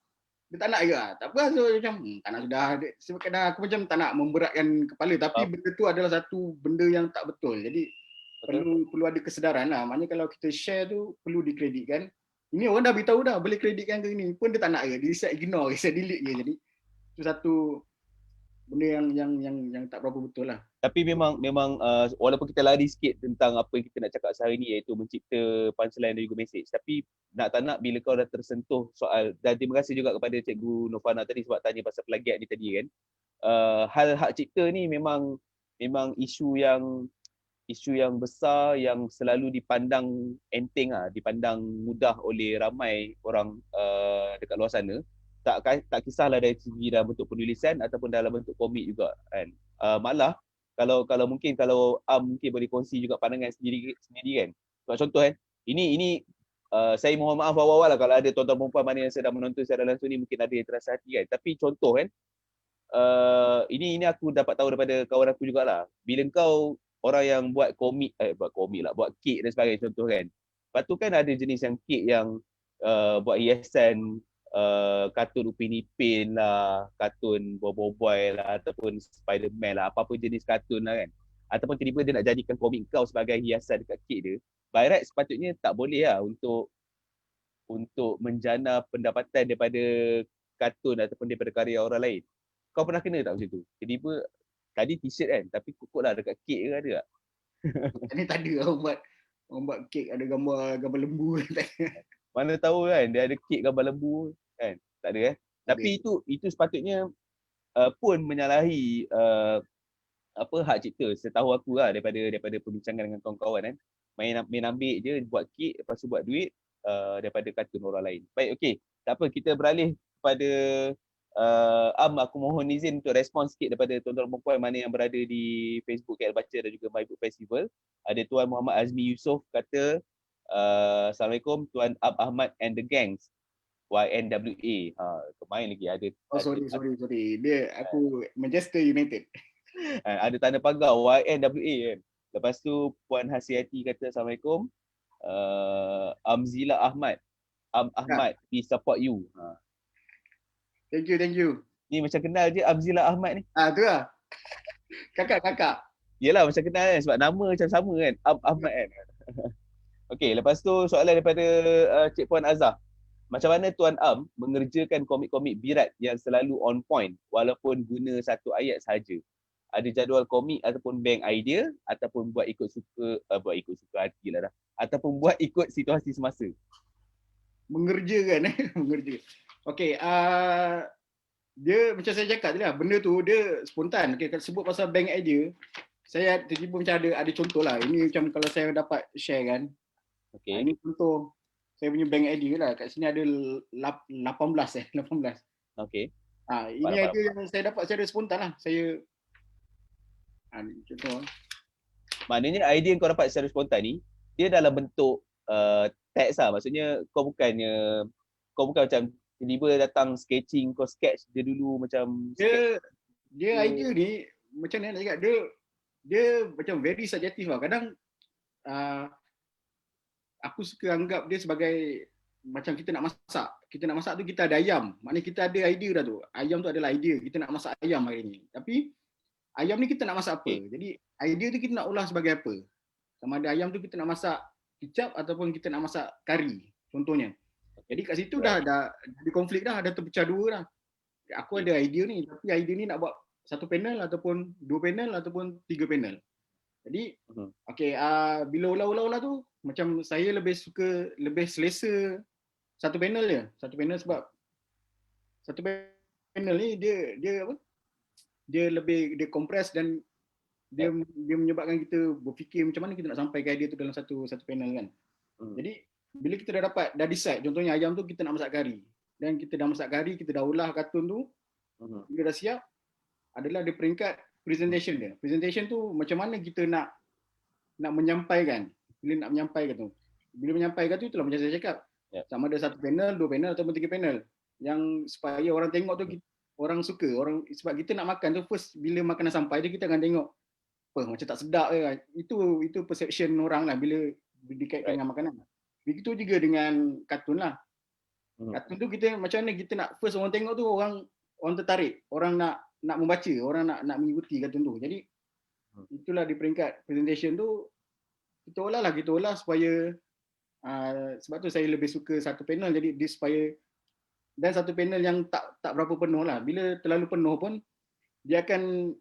dia tak nak juga. Tak apa, so macam tak nak sudah. Sebab kadang aku macam tak nak memberatkan kepala, tapi benda tu adalah satu benda yang tak betul. Jadi perlu ada kesedaran lah. Maknanya kalau kita share tu perlu dikreditkan. Ini orang dah beritahu dah boleh kreditkan ke ni, pun dia tak nak ke. Dia set ignore, set delete ke. Jadi itu satu benda yang tak berapa betul lah. Tapi memang walaupun kita lari sikit tentang apa yang kita nak cakap sehari ni, iaitu mencipta punchline dan juga message, tapi nak tak nak bila kau dah tersentuh soal, dan terima kasih juga kepada Cikgu Novana tadi sebab tanya pasal plagiat ni tadi kan. Hal hak cipta ni memang isu yang besar yang selalu dipandang enteng dipandang mudah oleh ramai orang dekat luar sana. Tak kisahlah dari segi dalam bentuk penulisan ataupun dalam bentuk komik juga kan. Malah kalau mungkin mungkin boleh kongsi juga pandangan sendiri kan. Sebab contoh kan, ini saya mohon maaf awal-awal lah kalau ada tuan-tuan perempuan mana yang sedang menonton secara langsung ni, mungkin ada yang terasa hati kan. Tapi contoh kan, ini aku dapat tahu daripada kawan aku jugalah. Bila kau orang yang buat komik lah, buat kek dan sebagainya contoh kan. Lepas tu kan ada jenis yang kek yang buat hiasan kartun Upin Ipin lah, kartun Boboiboy lah, ataupun Spiderman lah, apa-apa jenis kartun lah kan. Ataupun tiba-tiba dia nak jadikan komik kau sebagai hiasan dekat kek dia. By right sepatutnya tak boleh lah untuk menjana pendapatan daripada kartun ataupun daripada karya orang lain. Kau pernah kena tak macam tu? Tiba-tiba tadi t-shirt kan, tapi kukuk lah dekat kek ke ada tak? Ini tak ada orang buat kek ada gambar lembu. Mana tahu kan dia ada kek gambar lembu kan. Tak ada. Tapi itu sepatutnya pun menyalahi hak cipta. Setahu aku lah daripada perbincangan dengan kawan-kawan kan. Main ambil je buat kek, lepas tu buat duit daripada kartun orang lain. Baik, okey. Tak apa, kita beralih kepada aku mohon izin untuk respon sikit daripada tuan-tuan perempuan mana yang berada di Facebook KL Baca dan juga My Book Festival. Ada Tuan Muhammad Azmi Yusof kata, Assalamualaikum Tuan Ab Ahmad and the Gangs, YNWA. Kemain lagi ada. Sorry. Dia aku Manchester United. Ada tanda pagar YNWA kan. Lepas tu Puan Hasiati kata Assalamualaikum. Amzila Ahmad. Ahmad, we support you. Thank you. Ni macam kenal je Amzila Ahmad ni. Tu lah. Kakak. Yelah macam kenal kan sebab nama macam sama kan. Ahmad kan. Okey, lepas tu soalan daripada Cik Puan Azhar. Macam mana Tuan Am mengerjakan komik-komik birat yang selalu on point walaupun guna satu ayat sahaja? Ada jadual komik ataupun bank idea ataupun buat ikut suka hati lah dah. Ataupun buat ikut situasi semasa. Mengerjakan mengerja. Okey, dia macam saya cakap tadi lah, benda tu dia spontan. Okey, kalau sebut pasal bank idea, saya tiba-tiba macam ada contoh lah. Ini macam kalau saya dapat share kan. Okey. Ini contoh saya punya bank idea lah. Kat sini ada 18. Okey. Ini idea yang saya dapat secara spontan lah. Saya contoh. Maknanya idea yang kau dapat secara spontan ni, dia dalam bentuk teks lah. Maksudnya kau bukan macam tiba-tiba datang sketching, kau sketch dia dulu macam dia idea ni macam mana nak cakap, dia macam very subjektif lah. Kadang aku suka anggap dia sebagai macam kita nak masak. Kita nak masak tu kita ada ayam. Maknanya kita ada idea dah tu. Ayam tu adalah idea. Kita nak masak ayam hari ni. Tapi ayam ni kita nak masak apa? Jadi idea tu kita nak olah sebagai apa? Sama ada ayam tu kita nak masak kicap ataupun kita nak masak kari contohnya. Jadi kat situ dah ada konflik dah, ada terpecah dua dah. Aku ada idea ni, tapi idea ni nak buat satu panel ataupun dua panel ataupun tiga panel. Jadi bila ulah-ulah tu macam saya lebih selesa satu panel je. Satu panel sebab satu panel ni dia apa? Dia compress dan dia menyebabkan kita berfikir macam mana kita nak sampaikan idea tu dalam satu panel kan. Jadi bila kita dah decide, contohnya ayam tu kita nak masak kari. Dan kita dah masak kari, kita dah olah kartun tu. Bila dah siap, adalah di peringkat presentation dia. Presentation tu macam mana kita nak menyampaikan. Bila nak menyampaikan tu. Bila menyampaikan tu itulah macam saya cakap. Sama ada satu panel, dua panel ataupun tiga panel. Yang supaya orang tengok tu orang suka. Sebab kita nak makan tu first bila makanan sampai tu kita akan tengok macam tak sedap ke. Itu perception orang lah bila dikaitkan dengan makanan. Begitu juga dengan kartun lah. Kartun tu kita macam mana kita nak first orang tengok tu orang tertarik, orang nak membaca, orang nak mengikuti kartun tu. Jadi itulah di peringkat presentation tu kita olah supaya sebab tu saya lebih suka satu panel, jadi supaya dan satu panel yang tak berapa penuh lah. Bila terlalu penuh pun dia akan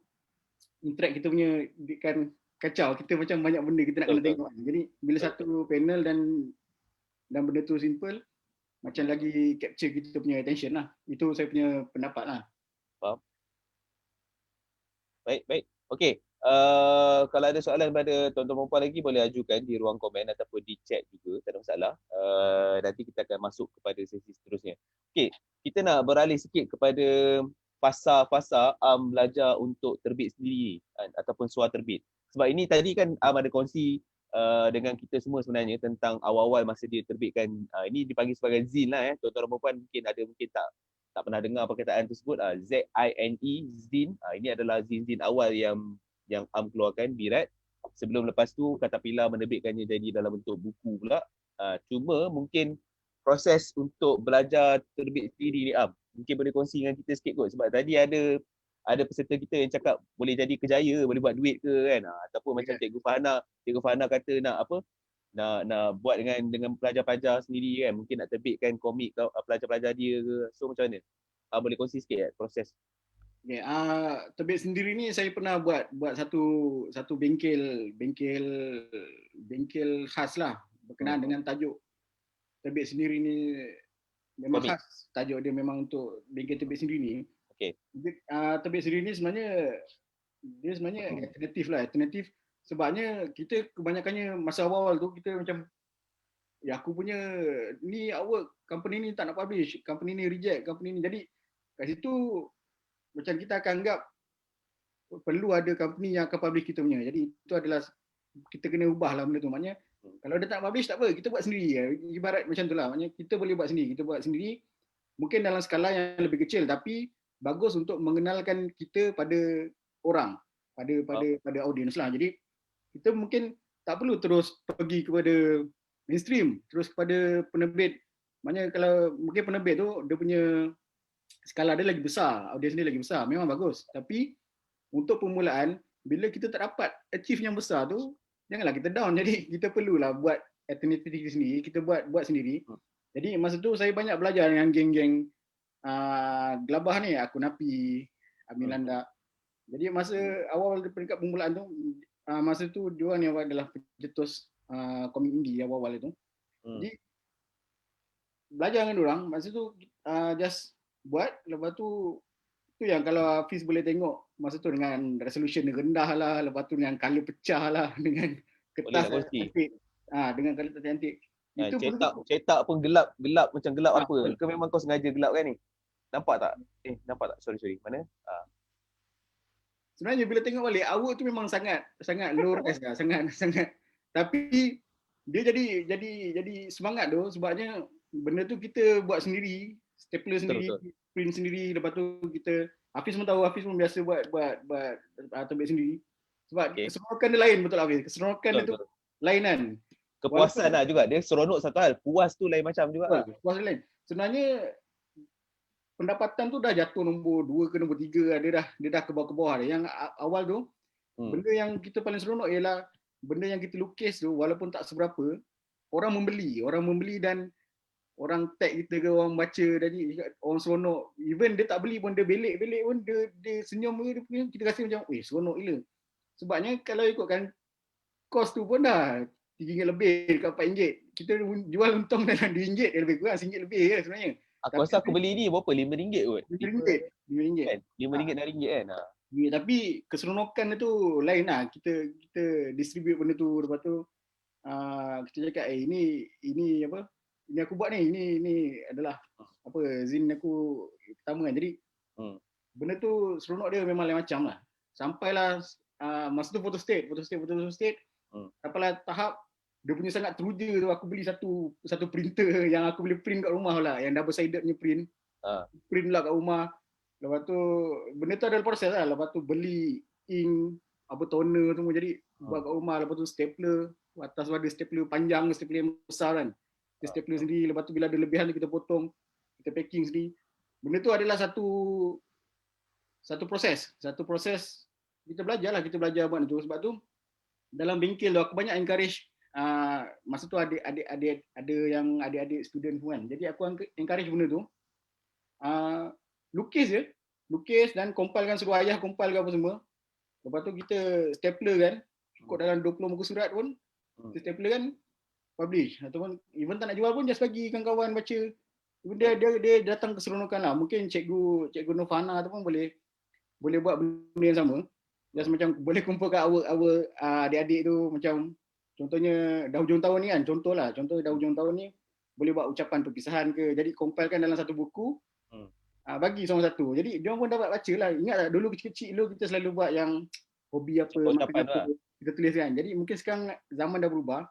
interact kita punya, dia kan kacau, kita macam banyak benda kita nak kena Betul. tengok. Jadi bila satu panel dan benda tu simple, macam lagi capture kita punya attention lah. Itu saya punya pendapat lah. Baik. Okey. Kalau ada soalan pada tuan-tuan perempuan lagi boleh ajukan di ruang komen ataupun di chat juga, tak ada masalah. Nanti kita akan masuk kepada sesi seterusnya. Okey, kita nak beralih sikit kepada fasa-fasa belajar untuk terbit sendiri kan, ataupun suar terbit. Sebab ini tadi kan ada kongsi dengan kita semua sebenarnya tentang awal-awal masa dia terbitkan. Ini dipanggil sebagai zin lah tuan-tuan perempuan mungkin tak pernah dengar perkataan tersebut, ZINE, zin. Ini adalah zin-zin awal yang keluarkan, Birat. Sebelum lepas tu Caterpillar menerbitkannya jadi dalam bentuk buku pula. Cuma mungkin proses untuk belajar terbit sendiri ni mungkin boleh kongsi dengan kita sikit kot, sebab tadi ada peserta kita yang cakap boleh jadi kerjaya, boleh buat duit ke kan, ataupun macam Cikgu Fahana kata nak buat dengan pelajar-pelajar sendiri kan, mungkin nak terbitkan komik pelajar-pelajar dia ke. So macam mana? Boleh kongsi sikit proses. Okay, terbit sendiri ni saya pernah buat satu bengkel khas lah berkenaan dengan tajuk terbit sendiri ni. Memang komik. Khas tajuk dia memang untuk bengkel terbit sendiri ni. Okay. Terbit sendiri ni sebenarnya alternatif sebabnya kita kebanyakannya masa awal tu kita macam aku punya ni artwork, company ni tak nak publish, company ni reject, company ni, jadi kat situ macam kita akan anggap perlu ada company yang akan publish kita punya. Jadi itu adalah kita kena ubah lah benda tu. Maknanya kalau dia tak publish tak apa, kita buat sendiri. Ibarat macam tu lah. Maknanya kita boleh buat sendiri. Mungkin dalam skala yang lebih kecil tapi bagus untuk mengenalkan kita pada orang, pada audiens lah. Jadi kita mungkin tak perlu terus pergi kepada mainstream, terus kepada penerbit. Maknanya kalau mungkin penerbit tu dia punya skala dia lagi besar, audiens dia lagi besar, memang bagus. Tapi untuk permulaan, bila kita tak dapat achieve yang besar tu, janganlah kita down. Jadi kita perlulah buat alternatif sendiri, kita buat sendiri. Jadi masa tu saya banyak belajar dengan geng-geng gelabah ni, Aku Napi, Amilanda. Jadi masa awal peringkat permulaan tu, masa tu diorang yang adalah pencetus komik indie awal-awal itu. Jadi belajar dengan diorang, masa tu just buat. Lepas tu yang kalau Hafiz boleh tengok masa tu dengan resolution rendah lah, lepas tu dengan color pecah lah, dengan kertas cantik, dengan color cantik. Itu cetak pun gelap macam gelap apa? Ke memang kau sengaja gelap kan ni? Nampak tak? Nampak tak? Sorry. Mana? Sebenarnya bila tengok balik, artwork tu memang sangat low res lah, sangat. Tapi dia jadi semangat tu sebabnya benda tu kita buat sendiri, stapler sendiri, print sendiri. Lepas tu kita, Hafiz pun tahu, Hafiz pun biasa buat terbit sendiri. Sebab keseronokan dia lain, betul Hafiz? Keseronokan dia tu lain kan. Kepuasan lah juga. Dia seronok satu hal, puas tu lain macam juga. Puas lain. Sebenarnya pendapatan tu dah jatuh nombor 2 ke nombor 3, dia dah ke bawah-bawah. Yang awal tu, benda yang kita paling seronok ialah benda yang kita lukis tu, walaupun tak seberapa, orang membeli dan orang tag kita ke, orang baca, jadi orang seronok. Even dia tak beli pun, dia belik pun, dia senyum pun, kita rasa macam seronok gila. Sebabnya kalau ikutkan kos tu pun dah RM3 lebih dekat RM4. Kita jual untung dalam RM2 lebih kurang, RM1 lebih je sebenarnya. Aku rasa aku beli ni berapa? RM5 kot. RM5 kan? RM5 dan RM1 kan. Tapi keseronokan tu lain lah. Kita distribute benda tu, lepas tu kita cakap ini apa? Ini aku buat ni, ini adalah apa, zin aku pertama kan. Jadi benda tu seronok dia memang lain macam lah. Sampailah masa tu photo state. Sampailah tahap dia punya sangat teruja tu, aku beli satu printer yang aku boleh print kat rumah lah, yang double sided punya print. Print lah kat rumah. Lepas tu benda tu ada proses lah. Lepas tu beli ink, toner semua, jadi buat kat rumah. Lepas tu stapler, atas ada stapler panjang, stapler yang besar kan. Kita stapler sendiri. Lepas tu bila ada lebihan kita potong, kita packing sendiri. Benda tu adalah satu proses kita belajar buat itu. Sebab tu dalam bengkel tu aku banyak encourage, masa tu ada yang adik-adik student pun kan. Jadi aku encourage benda tu, lukis je, lukis dan compile kan, suruh ayah compile ke apa semua. Lepas tu kita stapler kan, cukup dalam 20 muka surat pun, kita stapler kan, publish. Ataupun even tak nak jual pun, just bagi kawan-kawan baca. Dia datang keseronokan lah. Mungkin cikgu Nofana tu pun boleh buat benda yang sama. Just macam boleh kumpulkan our adik-adik tu, macam contohnya dah hujung tahun ni kan, contoh dah hujung tahun ni boleh buat ucapan perpisahan ke, jadi compilekan dalam satu buku, bagi seorang satu. Jadi dia pun dapat baca lah. Ingat tak dulu kecil-kecil dulu kita selalu buat yang hobi apa, ucapan apa kita tulis kan. Jadi mungkin sekarang zaman dah berubah,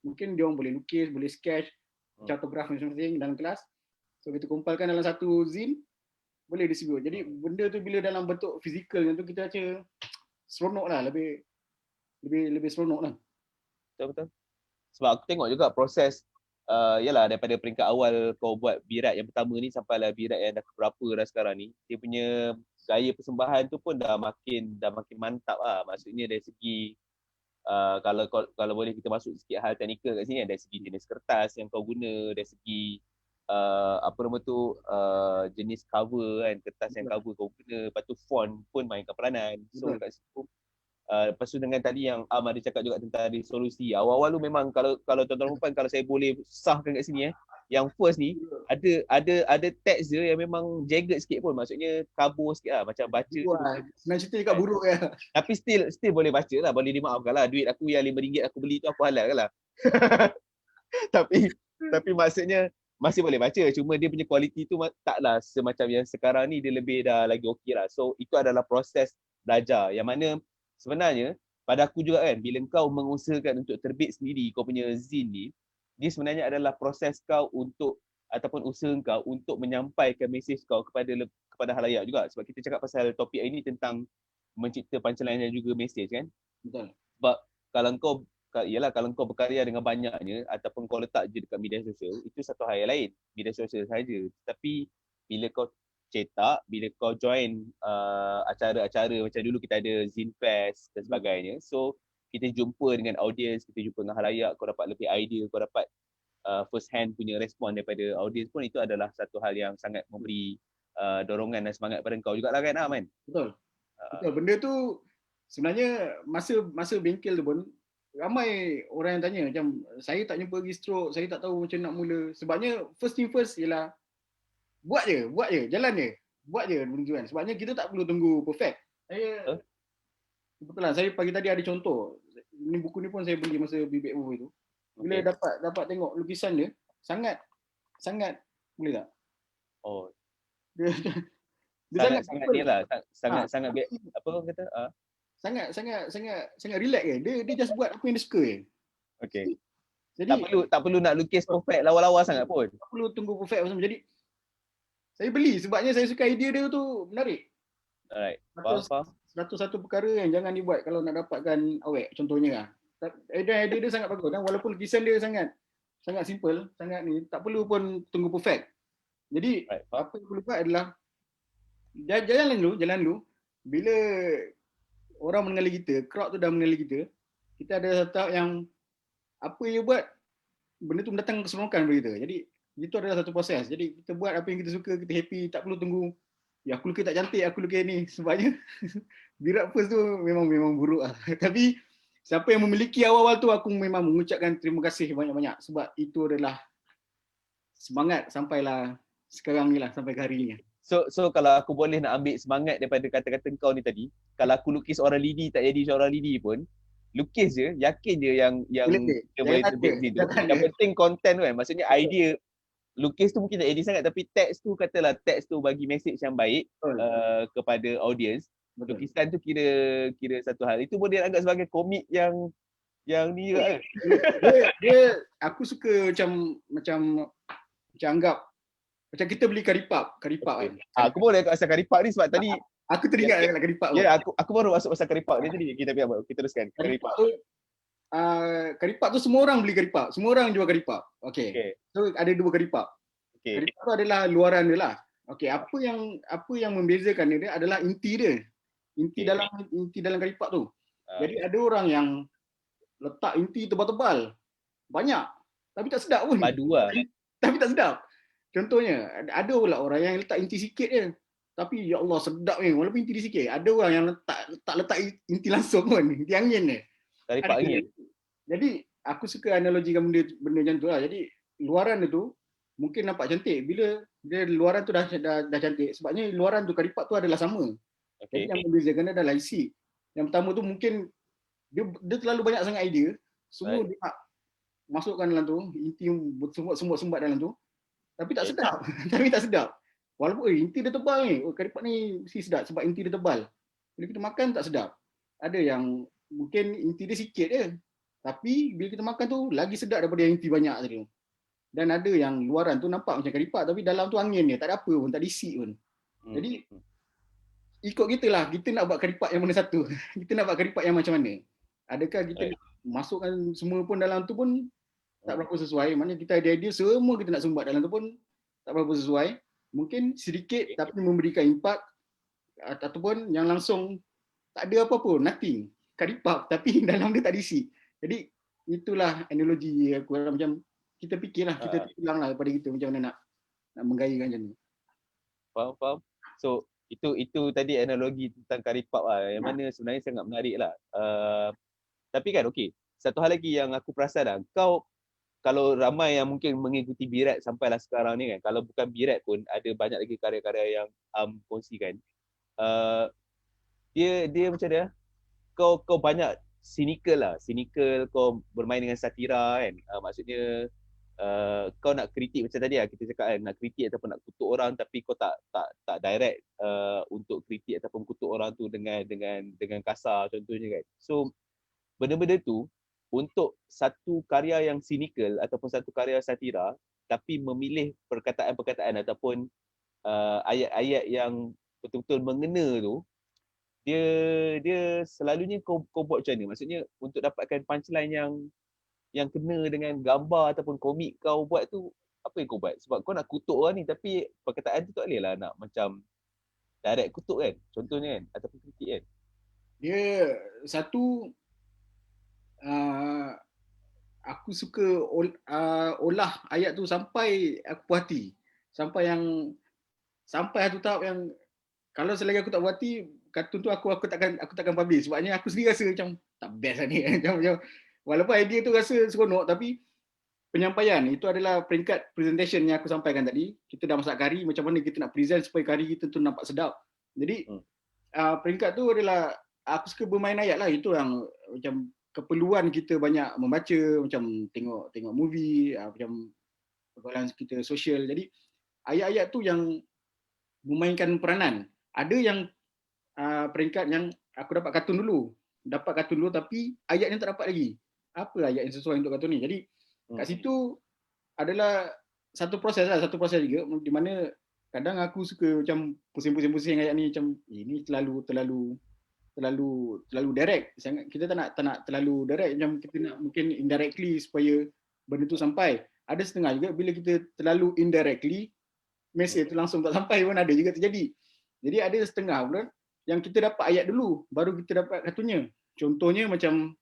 mungkin dia orang boleh lukis, boleh sketch, cartograph masing-masing dalam kelas. So kita kumpulkan dalam satu zine, boleh distribute. Jadi benda tu bila dalam bentuk fizikal tu kita baca seronok lah, lebih seronok lah. Betul. Sebab aku tengok juga proses yalah daripada peringkat awal kau buat birat yang pertama ni sampailah birat yang dah berapa dah sekarang ni, dia punya gaya persembahan tu pun dah makin mantap lah. Maksudnya dari segi kalau boleh kita masuk sikit hal teknikal kat sini, dari segi jenis kertas yang kau guna, dari segi jenis cover kan, kertas yang cover kau guna, lepas tu font pun mainkan peranan. So kat situ lepas tu dengan tadi yang ada cakap juga tentang resolusi. Awal-awal tu memang kalau tuan-tuan perempuan, kalau saya boleh sahkan kat sini yang first ni ada teks dia yang memang jagged sikit pun, maksudnya kabur sikit lah, macam baca senang cerita dekat buruk ya. Tapi still boleh baca lah, boleh dimaafkan lah. Duit aku yang RM5 aku beli tu aku halal lah. tapi maksudnya masih boleh baca, cuma dia punya kualiti tu taklah semacam yang sekarang ni, dia lebih dah lagi okey lah. So itu adalah proses belajar yang mana sebenarnya pada aku juga kan, bila kau mengusahakan untuk terbit sendiri kau punya zine ni, dia sebenarnya adalah proses kau untuk ataupun usaha kau untuk menyampaikan mesej kau kepada halayak juga. Sebab kita cakap pasal topik ini tentang mencipta punchline dan juga mesej kan. Betul. Sebab kalau kau berkarya dengan banyaknya ataupun kau letak je dekat media sosial, itu satu hal yang lain, media sosial saja. Tapi bila kau cetak, bila kau join acara-acara macam dulu kita ada Zine Fest dan sebagainya, so kita jumpa dengan audience, kita jumpa dengan halayak, kau dapat lebih idea, kau dapat first hand punya respon daripada audience pun, itu adalah satu hal yang sangat memberi dorongan dan semangat pada kau jugalah kan Aman. Betul. Benda tu sebenarnya masa bengkel tu pun ramai orang yang tanya macam saya tak jumpa pergi stroke, saya tak tahu macam nak mula. Sebabnya first thing first ialah buat je, jalan je. Buat je tujuan. Sebabnya kita tak perlu tunggu perfect. Betul lah, saya pagi tadi ada contoh. Ini buku ni pun saya beli masa Bibik Wu itu. Bila dapat tengok lukisan dia, sangat boleh tak? Oh. Dia sangat ni lah, sangat apa orang kata? Sangat relax je. Dia just buat apa yang dia suka je. Okey. Jadi tak perlu nak lukis perfect lawa-lawa sangat pun. Tak perlu tunggu perfect macam. Jadi saya beli sebabnya saya suka idea dia tu menarik. Alright. Satu perkara yang jangan dibuat kalau nak dapatkan awet contohnya lah. Idea dia sangat bagus dan walaupun lukisan dia sangat simple, sangat ni, tak perlu pun tunggu perfect. Jadi apa yang perlu buat adalah jalan dulu. Bila orang mengenali kita, crowd tu dah mengenali kita ada tahap yang apa yang buat benda tu mendatangkan keseronokan bagi kita. Jadi itu adalah satu proses. Jadi kita buat apa yang kita suka, kita happy, tak perlu tunggu ya aku lukis tak cantik, aku lukis ni. Sebabnya birat first tu memang buruk lah. Tapi siapa yang memiliki awal-awal tu, aku memang mengucapkan terima kasih banyak-banyak sebab itu adalah semangat sampailah sekarang ni lah, sampai ke hari ni. So kalau aku boleh nak ambil semangat daripada kata-kata kau ni tadi, kalau aku lukis orang lidi tak jadi seorang lidi pun, lukis je, yakin je yang dia boleh terbit situ. Yang penting content tu kan, maksudnya idea lukis tu mungkin tak edit sangat, tapi teks tu katalah teks tu bagi message yang baik kepada audience. Lukisan tu kira satu hal. Itu boleh anggap sebagai komik yang ni juga kan. Dia aku suka macam anggap macam kita beli karipap kan. Aku boleh kat pasal karipap ni sebab tadi aku teringat dengan karipap. Ya, aku baru masuk pasal karipap ni tadi. Kita teruskan. Karipap tu semua orang beli karipap. Semua orang jual karipap. Okay. So ada dua karipap. Karipap tu adalah luaran dia lah. Okay, apa yang membezakan dia adalah inti dia. Inti dalam karipap tu. Jadi ada orang yang letak inti tebal-tebal. Banyak. Tapi tak sedap pun. Padu lah. Tapi tak sedap. Contohnya, ada pula orang yang letak inti sikit je. Tapi ya Allah sedap ni, walaupun inti dia sikit. Ada orang yang tak letak inti langsung pun, inti angin ni. Karipak angin. Jadi aku suka analogikan benda macam tu lah. Jadi luaran tu mungkin nampak cantik. Bila dia luaran tu dah cantik, sebabnya luaran tu karipak tu adalah sama. Okay. Jadi yang membezakan adalah isi. Yang pertama tu mungkin dia terlalu banyak sangat idea. Semua dia nak masukkan dalam tu, inti sumbat dalam tu. Tapi tak sedap. Tapi tak sedap. Walaupun inti dia tebal ni. Karipak ni mesti sedap sebab inti dia tebal. Bila kita makan tak sedap. Ada yang mungkin inti dia sikit je. Tapi bila kita makan tu lagi sedap daripada yang inti banyak tadi. Dan ada yang luaran tu nampak macam karipak tapi dalam tu angin dia. Tak ada apa pun, tak ada isi pun. Jadi ikut kita lah. Kita nak buat karipak yang mana satu. Kita nak buat karipak yang macam mana. Adakah kita masukkan semua pun dalam tu pun tak berapa sesuai. Maknanya kita ada idea semua kita nak sumbat dalam tu pun tak berapa sesuai. Mungkin sedikit tapi memberikan impak, ataupun yang langsung tak ada apa-apa, nothing. Karipak tapi dalam dia tak diisi. Jadi itulah analogi aku macam kita fikirlah, kita tulanglah daripada kita macam mana nak menggayakan macam ni. Faham. So itu tadi analogi tentang karipak lah, yang mana sebenarnya sangat menarik lah. Tapi kan okey, satu hal lagi yang aku perasan lah, kau kalau ramai yang mungkin mengikuti Birat sampailah sekarang ni kan, kalau bukan Birat pun ada banyak lagi karya-karya yang kongsikan. Dia macam dia, kau banyak cynical, kau bermain dengan satira kan. Maksudnya kau nak kritik macam tadi lah kita cakap kan, nak kritik ataupun nak kutuk orang, tapi kau tak direct untuk kritik ataupun kutuk orang tu dengan kasar contohnya kan. So benda-benda tu untuk satu karya yang cynical ataupun satu karya satira, tapi memilih perkataan-perkataan ataupun ayat-ayat yang betul-betul mengena tu, dia selalunya kau buat macam mana? Maksudnya untuk dapatkan punchline yang kena dengan gambar ataupun komik kau buat tu, apa yang kau buat? Sebab kau nak kutuk orang ni tapi perkataan tu tak boleh lah nak macam direct kutuk kan, contohnya kan, ataupun kritik kan. Dia satu, aku suka olah ayat tu sampai aku puas hati. Sampai satu tahap yang kalau selagi aku tak puas hati, kartun tu aku takkan publish. Sebabnya aku sendiri rasa macam tak best lah ni. macam walaupun idea tu rasa seronok, tapi penyampaian itu adalah peringkat presentation yang aku sampaikan tadi. Kita dah masak kari, macam mana kita nak present supaya kari kita tu nampak sedap. Jadi peringkat tu adalah aku suka bermain ayat lah. Itu yang macam keperluan kita banyak membaca, macam tengok movie, macam pergaulan kita sosial. Jadi ayat-ayat tu yang memainkan peranan. Ada yang peringkat yang aku dapat kartun dulu tapi ayatnya tak dapat lagi. Apa ayat yang sesuai untuk kartun ni? Jadi kat situ adalah satu proses juga, di mana kadang aku suka macam pusing ayat ni, macam ini terlalu direct. Kita tak nak terlalu direct, macam kita nak mungkin indirectly supaya benda tu sampai. Ada setengah juga bila kita terlalu indirectly, message tu langsung tak sampai pun ada juga terjadi. Jadi ada setengah pula yang kita dapat ayat dulu baru kita dapat kartunnya. Contohnya macam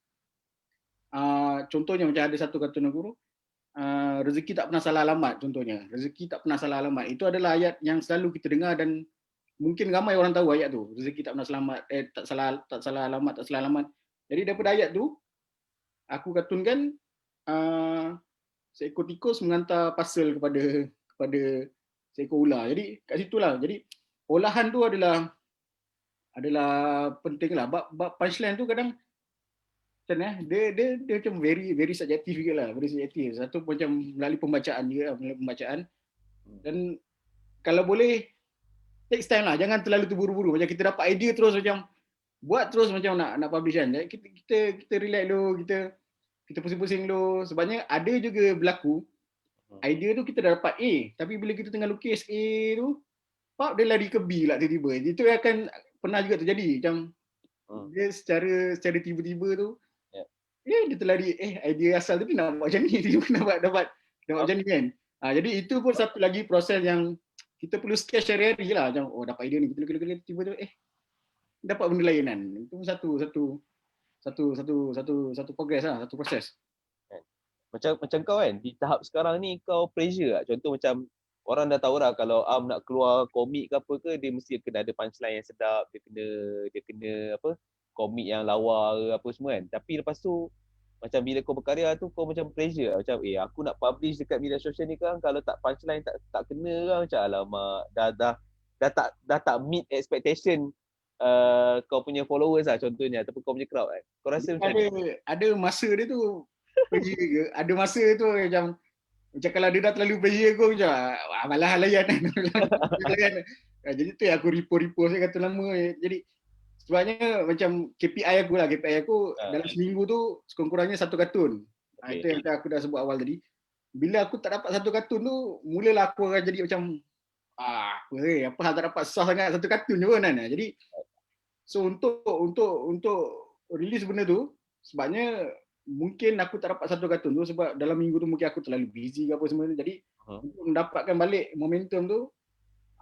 ada satu kartun aku, rezeki tak pernah salah alamat contohnya. Rezeki tak pernah salah alamat. Itu adalah ayat yang selalu kita dengar dan mungkin ramai orang tahu ayat tu. Rezeki tak pernah tak salah alamat. Jadi daripada ayat tu aku kartunkan seekor tikus mengantar parcel kepada seekor ular. Jadi kat situlah. Jadi olahan tu adalah penting lah. Bab punchline tu kadang macam dia macam very subjektif juga lah. Very subjektif. Satu macam melalui pembacaan juga, dan kalau boleh takes time lah. Jangan terlalu terburu-buru. Macam kita dapat idea terus macam buat terus macam nak publish kan. Kita relax dulu, kita pusing-pusing dulu. Sebabnya ada juga berlaku idea tu kita dah dapat A, tapi bila kita tengah lukis A tu, dia lari ke B lah tiba-tiba. Itu akan pernah juga terjadi. Macam dia secara tiba-tiba tu, dia terlari, idea asal tu nak buat macam ni, dia dapat macam ni kan. Jadi itu pun satu lagi proses yang kita perlu sketch hari-hari lah. Macam, dapat idea ni, kita lukis tiba-tiba, dapat benda lain kan. Itu satu progress lah, satu proses. Macam kau kan, di tahap sekarang ni kau pressure tak? Contoh macam orang dah tahu lah kalau Am nak keluar komik ke apa ke, dia mesti kena ada punchline yang sedap, dia kena apa, komik yang lawa ke apa semua kan. Tapi lepas tu macam bila kau berkarya tu kau macam pressure lah. Macam aku nak publish dekat media sosial ni kan, kalau tak punchline tak kena kan, macam alamak dah tak meet expectation kau punya followers lah contohnya, ataupun kau punya crowd kan. Kau rasa macam mana? Ada masa dia tu pressure ke? Ada masa tu macam kalau dia dah terlalu pressure aku macam malah layan kan. Layan. Jadi tu yang aku repost saya kata lama. Jadi sebabnya macam KPI aku dalam seminggu tu sekurang-kurangnya 1 kartun. Okay. Itu yang aku dah sebut awal tadi. Bila aku tak dapat 1 kartun tu, mulalah aku akan jadi macam apa hal tak dapat susah sangat 1 kartun je pun kan. Jadi so untuk release benda tu, sebabnya mungkin aku tak dapat 1 kartun tu sebab dalam minggu tu mungkin aku terlalu busy ke apa semua tu. Jadi untuk mendapatkan balik momentum tu,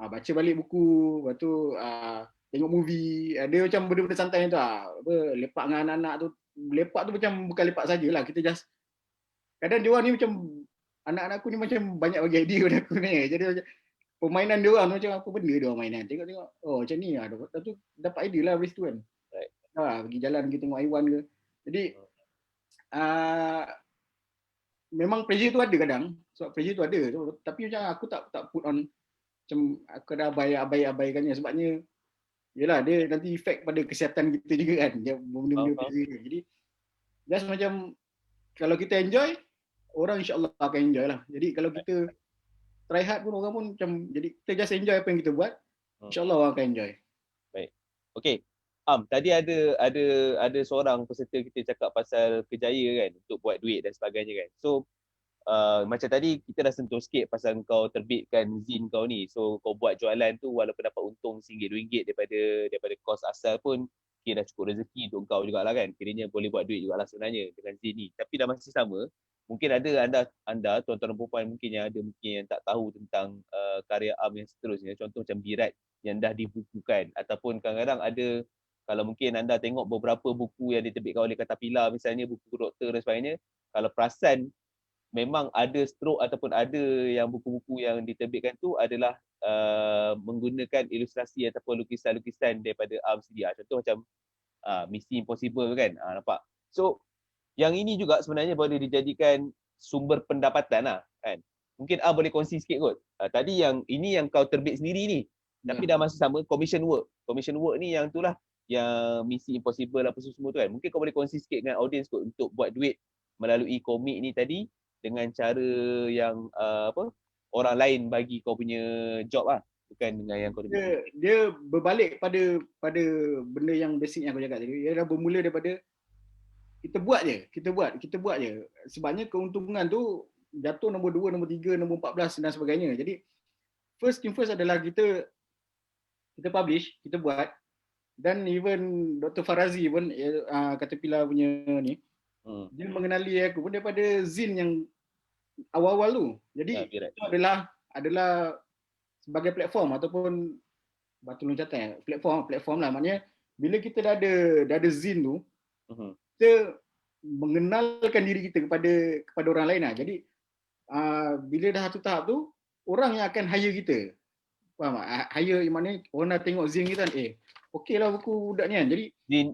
baca balik buku, lepas tu tengok movie, dia macam benda-benda santai tu lepak dengan anak-anak tu. Lepak tu macam bukan lepak sajalah, kita just kadang dia orang ni macam anak-anak aku ni macam banyak bagi idea pada aku ni. Jadi macam permainan dia orang macam apa benda dia orang mainan. Tengok macam ni lepas tu dapat idea lah dari situ kan. Right. Pergi jalan pergi tengok haiwan ke. Jadi memang pressure tu ada kadang. Sebab pressure tu ada. Tapi macam aku tak put on, macam aku dah abaikannya sebabnya yelah dia nanti efek pada kesihatan kita juga kan. Dia benda-benda pressure. Jadi just macam kalau kita enjoy, orang insya-Allah akan enjoy lah. Jadi kalau kita try hard pun orang pun macam, jadi kita just enjoy apa yang kita buat, insya-Allah orang akan enjoy. Baik. Okey. Tadi ada seorang peserta kita cakap pasal kerjaya kan untuk buat duit dan sebagainya kan. So macam tadi kita dah sentuh sikit pasal kau terbitkan zin kau ni. So kau buat jualan tu walaupun dapat untung RM1 daripada kos asal pun kira dah cukup rezeki untuk kau jugalah kan. Kiranya boleh buat duit jugalah sebenarnya dengan zin ni. Tapi dah masih sama, mungkin ada anda tuan-tuan dan puan mungkin yang tak tahu tentang karya Am yang seterusnya. Contoh macam Birat yang dah dibukukan, ataupun kadang-kadang ada, kalau mungkin anda tengok beberapa buku yang diterbitkan oleh Caterpillar misalnya, buku doktor dan sebagainya, kalau perasan memang ada stroke ataupun ada yang buku-buku yang diterbitkan tu adalah menggunakan ilustrasi ataupun lukisan-lukisan daripada Am sendiri. Contoh macam Misi Impossible kan, nampak. So yang ini juga sebenarnya boleh dijadikan sumber pendapatan lah kan. Mungkin boleh kongsi sikit kot. Tadi yang ini yang kau terbit sendiri ni, tapi dah masih sama commission work ni yang itulah yang Misi Impossible apa semua tu kan. Mungkin kau boleh kongsi sikit dengan audience kot untuk buat duit melalui komik ni tadi dengan cara yang orang lain bagi kau punya job lah, bukan dengan yang kau terbit. Dia berbalik pada benda yang basic yang aku cakap tadi. Dia dah bermula daripada kita buat je. Sebabnya keuntungan tu jatuh nombor 2, nombor 3, nombor 14 dan sebagainya. Jadi first thing first adalah kita publish, kita buat. Dan even Dr. Farazi pun Caterpillar punya ni, dia mengenali aku pun daripada zin yang awal-awal tu. Jadi itu adalah sebagai platform ataupun batu loncatan, platform lah. Maknanya bila kita dah ada zin tu, kita mengenalkan diri kita kepada orang lain lah. Jadi bila dah satu tahap tu, orang yang akan hire kita. Faham tak? Hire maknanya orang dah tengok zin kita kan, okey lah buku budak ni kan. Jadi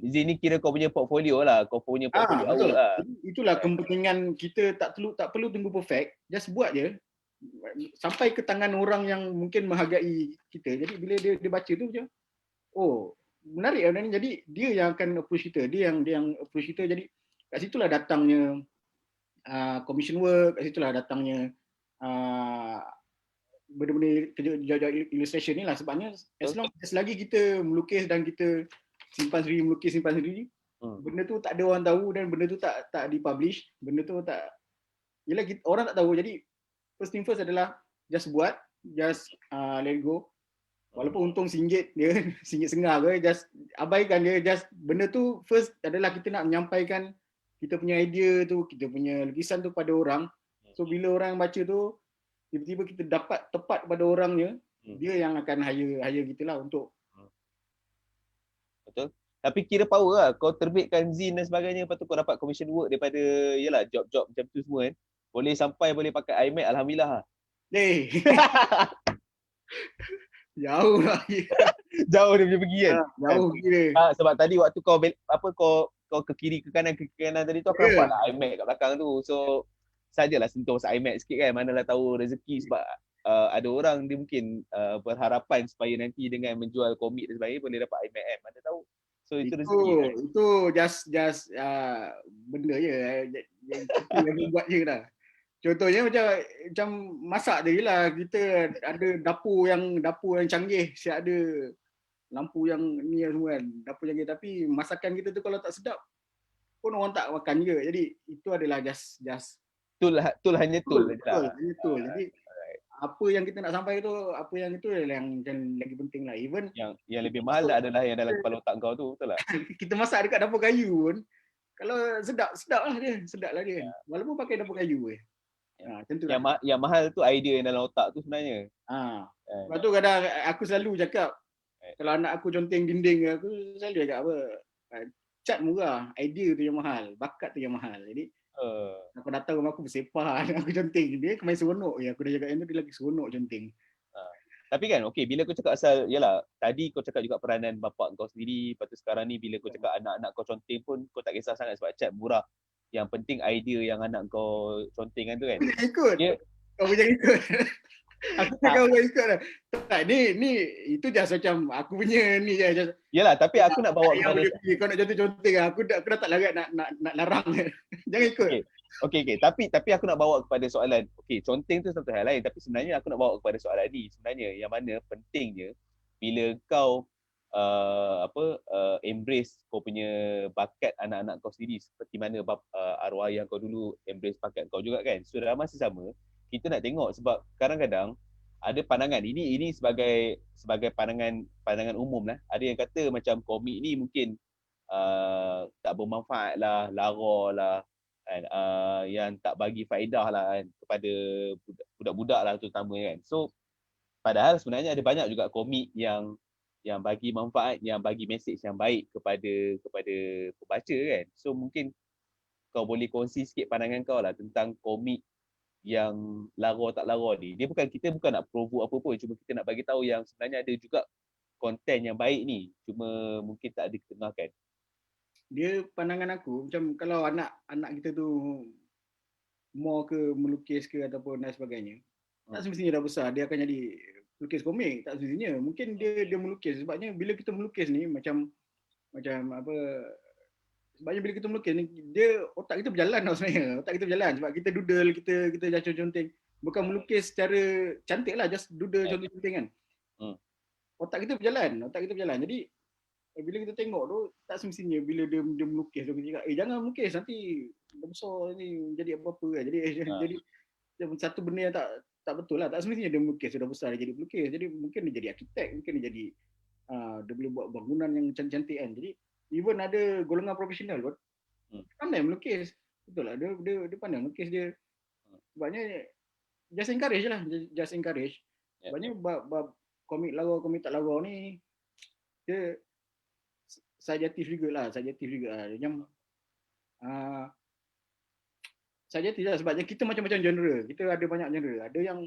zin ni kira kau punya portfolio lah, kau punya portfolio betul lah. Jadi, itulah kepentingan kita, tak perlu tunggu perfect, just buat je sampai ke tangan orang yang mungkin menghargai kita. Jadi bila dia baca tu macam menarik lah ni. Jadi dia yang akan approach kita, dia yang approach kita. Jadi kat situlah datangnya commission work, kat situlah datangnya benda-benda kerja illustration ni lah. Sebabnya as lagi kita melukis dan kita simpan sendiri, benda tu tak ada orang tahu dan benda tu tak dipublish, benda tu tak, yelah orang tak tahu. Jadi first thing first adalah just buat, just let go. Walaupun untung RM1 dia, RM1.50 ke, just abaikan dia. Just benda tu first adalah kita nak menyampaikan kita punya idea tu, kita punya lukisan tu pada orang. So bila orang baca tu, tiba-tiba kita dapat tepat pada orangnya, dia yang akan hire kita lah untuk. Betul. Tapi kira power lah, kau terbitkan zin dan sebagainya, lepas tu kau dapat commission work daripada job-job macam tu semua kan. Boleh pakai iMac, alhamdulillah lah. Jauh lah. Jauh dia punya pergi kan. Jauh gila. Sebab tadi waktu kau ke kiri ke kanan tadi tu aku nampak lah iMac kat belakang tu. So sajalah sentuh pasal iMac sikit kan. Manalah tahu rezeki sebab ada orang dia mungkin berharapan supaya nanti dengan menjual komik dan sebagainya boleh dapat iMac kan. Mana tahu. So itu rezeki kan. Itu just benda je yang kita lagi buat je dah. Contohnya macam masak je lah. Kita ada dapur yang canggih, siap ada lampu yang ni semua kan, dapur canggih, tapi masakan kita tu kalau tak sedap pun orang tak makan je. Jadi itu adalah just Tul hanya tul. Jadi apa yang kita nak sampai tu, apa yang itu yang lagi penting lah. Even yang lebih mahal adalah yang dalam kepala otak kau tu, betul tak? kita masak dekat dapur kayu pun, kalau sedap lah dia. Walaupun pakai dapur kayu macam tu lah. Yang mahal tu idea yang dalam otak tu sebenarnya. Sebab tu kadang aku selalu cakap, kalau anak aku conteng dinding, aku selalu cakap apa, cat murah, idea tu yang mahal, bakat tu yang mahal. Jadi aku datang rumah aku bersepah, aku conteng, dia main seronok je. Aku dah cakap yang tu, dia lagi seronok conteng. Tapi kan okey, bila kau cakap asal, yalah, tadi kau cakap juga peranan bapak kau sendiri, lepas tu sekarang ni bila kau cakap anak-anak kau conteng pun kau tak kisah sangat sebab cat murah. Yang penting idea yang anak kau conteng kan tu kan. Ikut. Kau jangan ikut. Aku cakap kau ikut lah. Tak, ni itu just macam aku punya ni je. Yalah, tapi aku nak bawa kepada kau nak conteng, aku dah tak larat nak larang. Jangan ikut. Okey. Tapi aku nak bawa kepada soalan. Okey, conteng tu satu hal lain, tapi sebenarnya aku nak bawa kepada soalan ni. Sebenarnya yang mana pentingnya bila kau embrace kau punya bakat anak-anak kau sendiri, seperti mana arwah ayah kau dulu embrace bakat kau juga kan. So dalam masa sama kita nak tengok, sebab kadang-kadang ada pandangan ini sebagai pandangan umum lah. Ada yang kata macam komik ni mungkin tak bermanfaat lah, lara lah kan, yang tak bagi faedah lah kan kepada budak-budak lah terutama kan. So padahal sebenarnya ada banyak juga komik yang bagi manfaat, yang bagi mesej yang baik kepada pembaca kan. So mungkin kau boleh kongsi sikit pandangan kau lah tentang komik yang lara tak lara ni. Kita bukan nak provoke apa pun, cuma kita nak bagi tahu yang sebenarnya ada juga konten yang baik ni, cuma mungkin tak diketengahkan. Dia pandangan aku macam kalau anak kita tu more ke melukis ke ataupun dan sebagainya, tak semestinya dah besar dia akan jadi pelukis komik, tak semestinya. Mungkin dia melukis, sebabnya bila kita melukis ni macam apa, sebabnya bila kita melukis ni dia otak kita berjalan tau sebenarnya. Otak kita berjalan sebab kita doodle, kita conteng. Bukan melukis secara cantik lah, just doodle conteng kan. Otak kita berjalan. Jadi bila kita tengok tu, tak semestinya bila dia melukis tu kita cakap, jangan melukis nanti dah besar ni jadi apa-apa kan. Jadi satu benda yang tak betul lah. Tak semestinya dia melukis sudah besar dia jadi pelukis. Jadi mungkin dia jadi arkitek, mungkin dia jadi dia boleh buat bangunan yang cantik-cantik kan. Jadi even ada golongan profesional pun pandai melukis. Betul lah, dia pandai melukis dia. Sebabnya just encourage lah, just encourage. Sebabnya bab komik lara, komik tak lara ni dia subjektif juga lah. Macam subjektif lah, sebabnya kita macam-macam genre. Kita ada banyak genre. Ada yang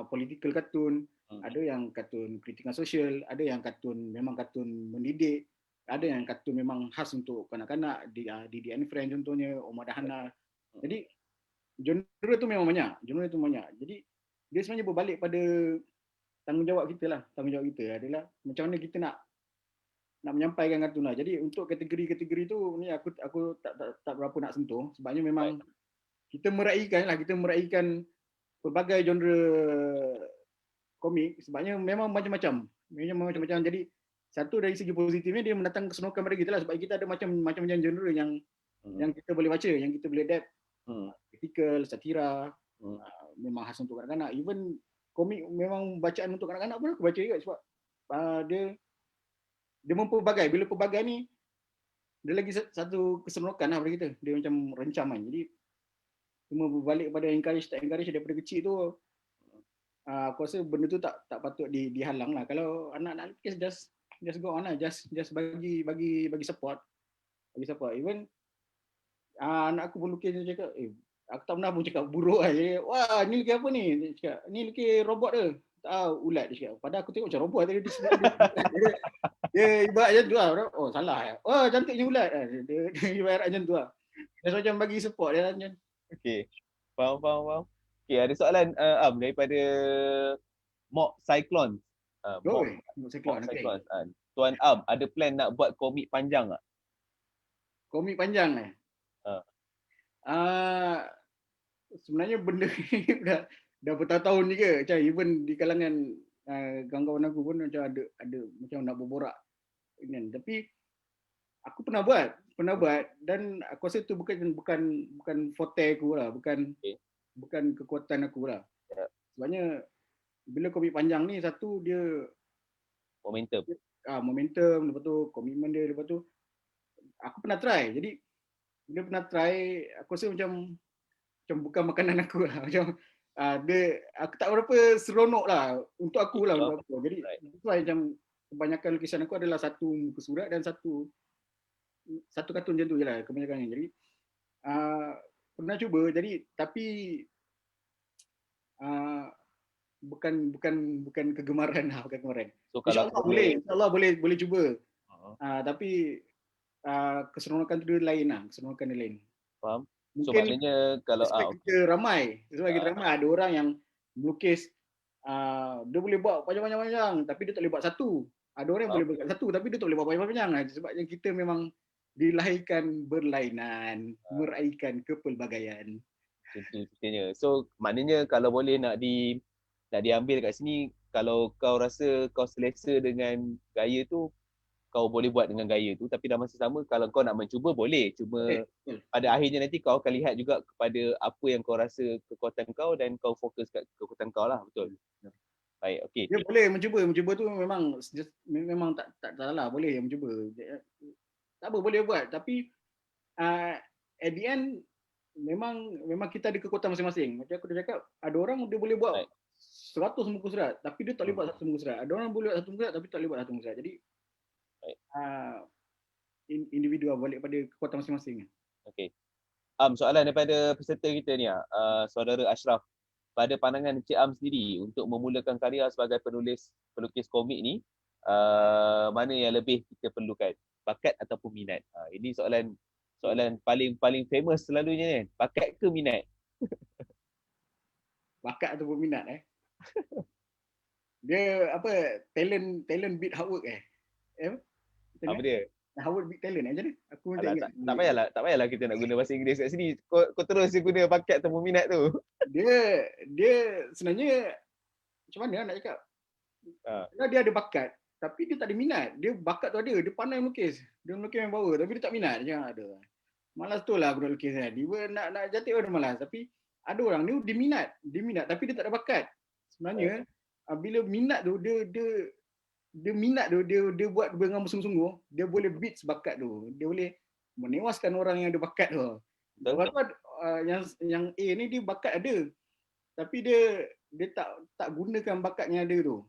political cartoon, ada yang kartun kritikan sosial, ada yang kartun memang kartun mendidik, ada yang kartun memang khas untuk kanak-kanak, Didi and Friends contohnya, Omar dan Hana. Jadi genre tu memang banyak. Jadi dia sebenarnya berbalik pada tanggungjawab kita lah. Tanggungjawab kita adalah macam mana kita nak menyampaikan kartun lah. Jadi untuk kategori-kategori tu ni aku tak berapa nak sentuh, sebabnya memang kita meraihkan pelbagai genre komik, sebabnya memang macam-macam. Jadi satu dari segi positifnya dia mendatang keseronokan pada kita lah, sebab kita ada macam-macam genre yang kita boleh baca, yang kita boleh adapt. Critical, satira, memang khas untuk kanak-kanak. Even komik memang bacaan untuk kanak-kanak pun aku baca juga, sebab dia mempelbagai. Bila pelbagai ni dia lagi satu keseronokan lah pada kita. Dia macam rencaman. Jadi cuma berbalik pada encourage tak encourage daripada kecil tu, aku rasa benda tu tak patut dihalang lah. Kalau anak nak lukis, just go on lah, just bagi support. Even anak aku pun lukis, dia cakap Aku tak pernah pun cakap buruk lah. Dia, wah ni lukis apa ni? Dia cakap, ni lukis robot ke? Tak, ulat dia cakap. Padahal aku tengok macam robot tadi. Dia ibarat macam tu lah. Oh salah. Oh cantiknya ulat. Dia ibarat macam tu lah. Dia macam bagi support dia lah. Okey. Faham. Okey, ada soalan Am daripada Mock Cyclone. Mock Saya keluar. Cyclone. Tuan Am, ada plan nak buat komik panjang tak? Komik panjang Ah, sebenarnya benda ni dah bertahun-tahun ni ke. Macam even di kalangan kawan-kawan aku pun macam ada macam nak berborak. Tapi aku pernah buat dan aku rasa tu bukan forte aku lah, bukan kekuatan aku lah. Sebabnya bila komik panjang ni, satu dia momentum, lepas tu komitmen dia, lepas tu aku pernah try. Jadi bila pernah try, aku rasa macam bukan makanan aku lah. Macam aku tak berapa seronok lah untuk aku lah. Untuk aku. Jadi macam kebanyakan lukisan aku adalah satu muka surat dan satu kartun macam tu je lah kebanyakannya. Jadi pernah cuba, jadi tapi bukan kegemaran lah, bukan kegemaran. So InsyaAllah boleh cuba. Tapi keseronokan tu dia lain lah, keseronokan dia lain. Faham? So Mungkin maknanya kalau kita ramai, ada orang yang melukis dia boleh buat panjang-panjang tapi dia tak boleh buat satu. Ada orang yang boleh buat satu tapi dia tak boleh buat panjang-panjang. Sebabnya kita memang dilahirkan berlainan, meraihkan kepelbagaian. Contohnya. So maknanya kalau boleh nak diambil kat sini, kalau kau rasa kau selesa dengan gaya tu, kau boleh buat dengan gaya tu, tapi dalam masa sama kalau kau nak mencuba boleh. Cuma pada akhirnya nanti kau akan lihat juga kepada apa yang kau rasa kekuatan kau dan kau fokus kat kekuatan kau lah, betul. Baik, okey. Dia boleh mencuba tu memang tak salah, boleh mencuba. Tak apa, boleh buat, tapi at the end memang kita ada kekuatan masing-masing. Macam aku dah cakap, ada orang dia boleh buat 100 muka surat tapi dia tak boleh buat satu muka surat. Ada orang boleh buat satu muka surat tapi tak boleh buat satu muka surat. Jadi individu balik pada kekuatan masing-masing. Okey. Soalan daripada peserta kita ni, saudara Ashraf. Pada pandangan Encik Am sendiri, untuk memulakan karya sebagai pelukis komik ni, mana yang lebih kita perlukan? Bakat ataupun minat? Ini soalan paling famous selalunya ni. Bakat ke minat? Bakat ataupun minat Dia talent beat hard work Apa dia? Hard work beat talent macam mana? Aku tak ingat. Tak payahlah kita nak guna bahasa Inggeris kat sini. Kau terus guna bakat ataupun minat tu. Dia sebenarnya macam mana nak cakap? Dia ada bakat tapi dia tak ada minat. Dia bakat tu ada, dia pandai melukis. Dia melukis yang power tapi dia tak minat. Macam ada. Malas tu lah aku nak lukis kan. Dia nak jatik pun malas. Tapi ada orang ni dia minat tapi dia tak ada bakat. Sebenarnya bila minat tu dia minat tu dia buat dengan bersungguh-sungguh, dia boleh beat bakat tu. Dia boleh menewaskan orang yang ada bakat tu. Lepas tu yang A ni dia bakat ada. Tapi dia tak gunakan bakat yang ada tu.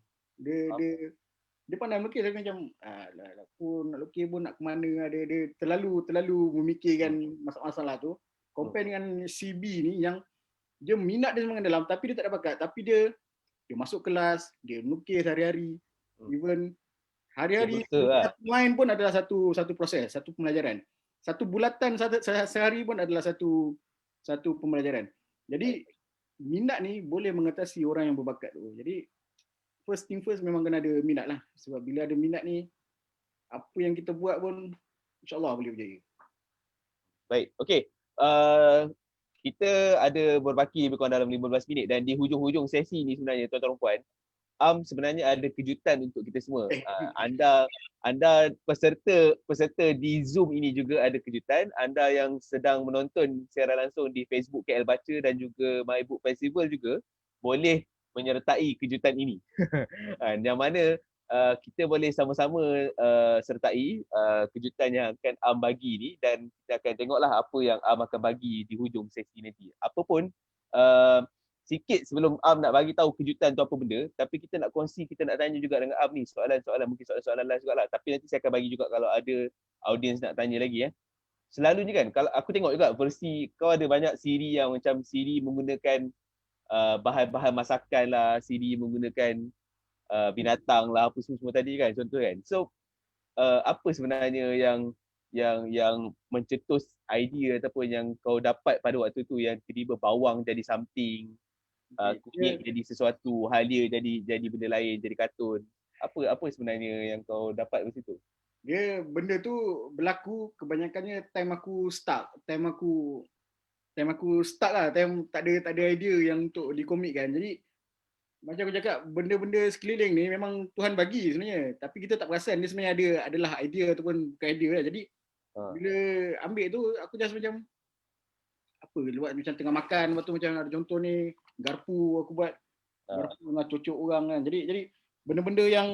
Dia pandai melukis tapi macam aku nak lukis pun nak ke mana, dia terlalu memikirkan masalah tu. Compare dengan CB ni yang dia minat dia semangat dalam tapi dia tak ada bakat, tapi dia masuk kelas, dia melukis hari-hari. Even hari-hari main pun adalah satu proses, satu pembelajaran. Satu bulatan sehari pun adalah satu pembelajaran. Jadi minat ni boleh mengatasi orang yang berbakat tu. Jadi first thing first memang kena ada minat lah. Sebab bila ada minat ni, apa yang kita buat pun insyaAllah boleh berjaya. Baik, okey. Kita ada berbaki lebih kurang dalam 15 minit dan di hujung-hujung sesi ni sebenarnya tuan-tuan dan puan, sebenarnya ada kejutan untuk kita semua. Anda peserta di Zoom ini juga ada kejutan. Anda yang sedang menonton secara langsung di Facebook KL Baca dan juga My Book Festival juga boleh menyertai kejutan ini. Yang mana kita boleh sama-sama sertai kejutan yang akan Am bagi ni dan kita akan tengoklah apa yang Am akan bagi di hujung sesi nanti. Apapun sikit sebelum Am nak bagi tahu kejutan tu apa benda, tapi kita nak kongsi, kita nak tanya juga dengan Am ni soalan-soalan, mungkin soalan-soalan lain jugalah, tapi nanti saya akan bagi juga kalau ada audiens nak tanya lagi selalunya kan kalau aku tengok juga versi kau ada banyak Siri yang macam Siri menggunakan bahan-bahan masakan lah, Siri menggunakan binatang lah, apa semua tadi kan, contoh kan. So apa sebenarnya yang mencetus idea ataupun yang kau dapat pada waktu tu yang tiba-tiba bawang jadi something, kunyit jadi sesuatu, halia jadi benda lain, jadi kartun. Apa sebenarnya yang kau dapat di situ? Dia benda tu berlaku kebanyakannya time aku start lah, time tak ada idea yang untuk dikomikkan. Jadi macam aku cakap, benda-benda sekeliling ni memang Tuhan bagi sebenarnya, tapi kita tak perasan dia sebenarnya adalah idea ataupun bukan idea lah. Jadi bila ambil tu aku just macam apa, buat macam tengah makan, lepas tu macam ada contoh ni garpu aku buat, garpu dengan cucuk orang kan. Jadi benda-benda yang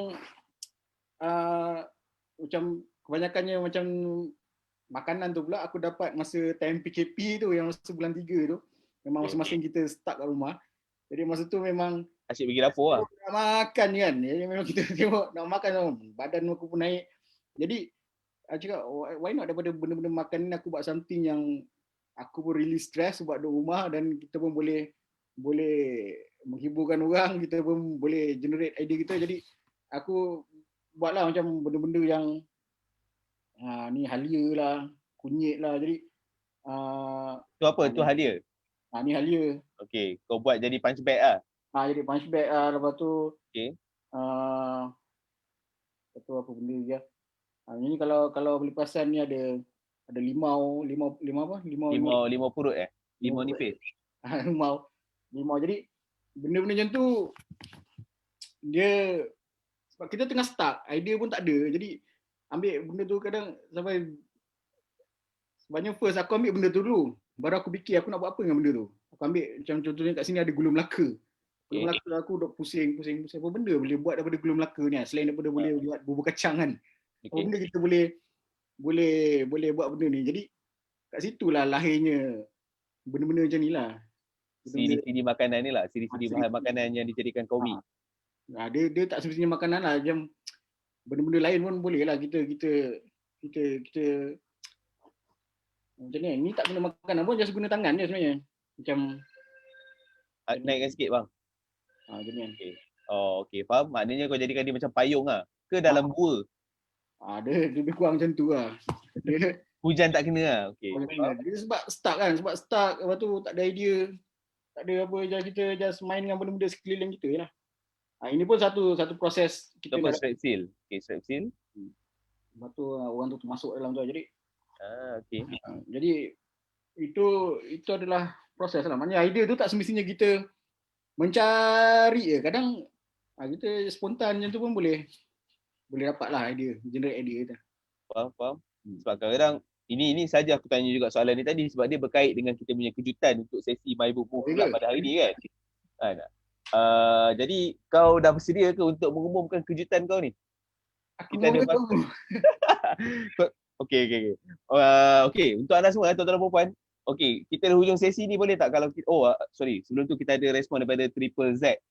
macam kebanyakannya macam makanan tu pula aku dapat masa time PKP tu, yang masa bulan 3 tu. Memang masing-masing kita stuck kat rumah. Jadi masa tu memang asyik pergi dapur lah. Nak makan kan. Jadi memang kita tengok nak makan, badan aku pun naik. Jadi aku cakap why not, daripada benda-benda makan ni aku buat something yang aku pun really stress buat duduk rumah, dan kita pun boleh menghiburkan orang, kita pun boleh generate idea kita. Jadi aku buatlah macam benda-benda yang ni halia lah, kunyit lah. Jadi Tu apa? Tu halia? Ni halia. Okay, kau buat jadi punch bag lah. Jadi punch bag lah. Lepas tu lepas tu apa benda lagi lah. Ini kalau boleh perasan ni ada limau apa? Limau purut limau nipis. limau. Jadi benda-benda macam tu dia, sebab kita tengah start, idea pun tak ada. Jadi ambil benda tu kadang sampai sebenarnya first aku ambil benda tu dulu, baru aku fikir aku nak buat apa dengan benda tu. Aku ambil macam contohnya kat sini ada gula Melaka. Gula Melaka aku duk pusing apa benda boleh buat daripada gula Melaka ni, selain daripada boleh buat bubur kacang kan. Apa benda kita boleh buat benda ni. Jadi kat situlah lahirnya benda-benda macam ni lah. Siri-siri makanan ni lah, siri-siri bahan makanan yang dijadikan komik. Dia tak semestinya makanan lah, macam benda-benda lain pun boleh lah kita macam ni. Ni tak guna makanan pun, just guna tangan je sebenarnya. Macam naikkan sikit bang. Macam ni. Okay. Okay, faham. Maknanya kau jadikan dia macam payung lah ke dalam gua? Dia lebih kurang macam tu lah. Hujan tak kena lah. Okay. Dia sebab start, lepas tu tak ada idea, tak ada apa, kita just main dengan benda-benda sekeliling kita je lah. Ini pun satu proses kita. Itu strap seal. Okay, strap seal. Lepas tu orang tu masuk dalam tu. Jadi okay. Jadi itu adalah proses lah. Maknanya idea tu tak semestinya kita mencari je. Kadang kita spontan macam tu pun boleh dapat lah idea, generate idea kita. Faham. Sebab kadang-kadang ini saja aku tanya juga soalan ni tadi sebab dia berkait dengan kita punya kejutan untuk sesi My Book Move pula pada hari ni kan. Jadi kau dah bersedia ke untuk mengumumkan kejutan kau ni? Kita ada Okey. Okey, untuk anda semua tuan-tuan dan puan-puan. Okey, kita di hujung sesi ni boleh tak kalau kita sebelum tu kita ada respon daripada Triple Z.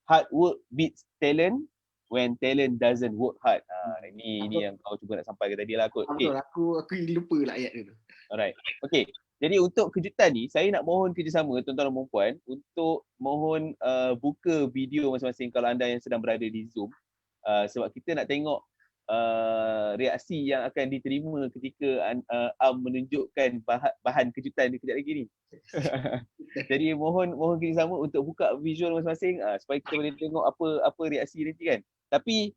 Hard work beats talent when talent doesn't work hard. Ini yang kau cuba nak sampaikan tadi lah kot. Okay. Aku lupa lah ayat tu. Alright. Okey. Jadi untuk kejutan ni, saya nak mohon kerjasama tuan-tuan dan puan untuk mohon buka video masing-masing kalau anda yang sedang berada di Zoom. Sebab kita nak tengok reaksi yang akan diterima ketika menunjukkan bahan kejutan di kejap lagi ni. Jadi mohon kerjasama untuk buka visual masing-masing supaya kita boleh tengok apa reaksi nanti kan. Tapi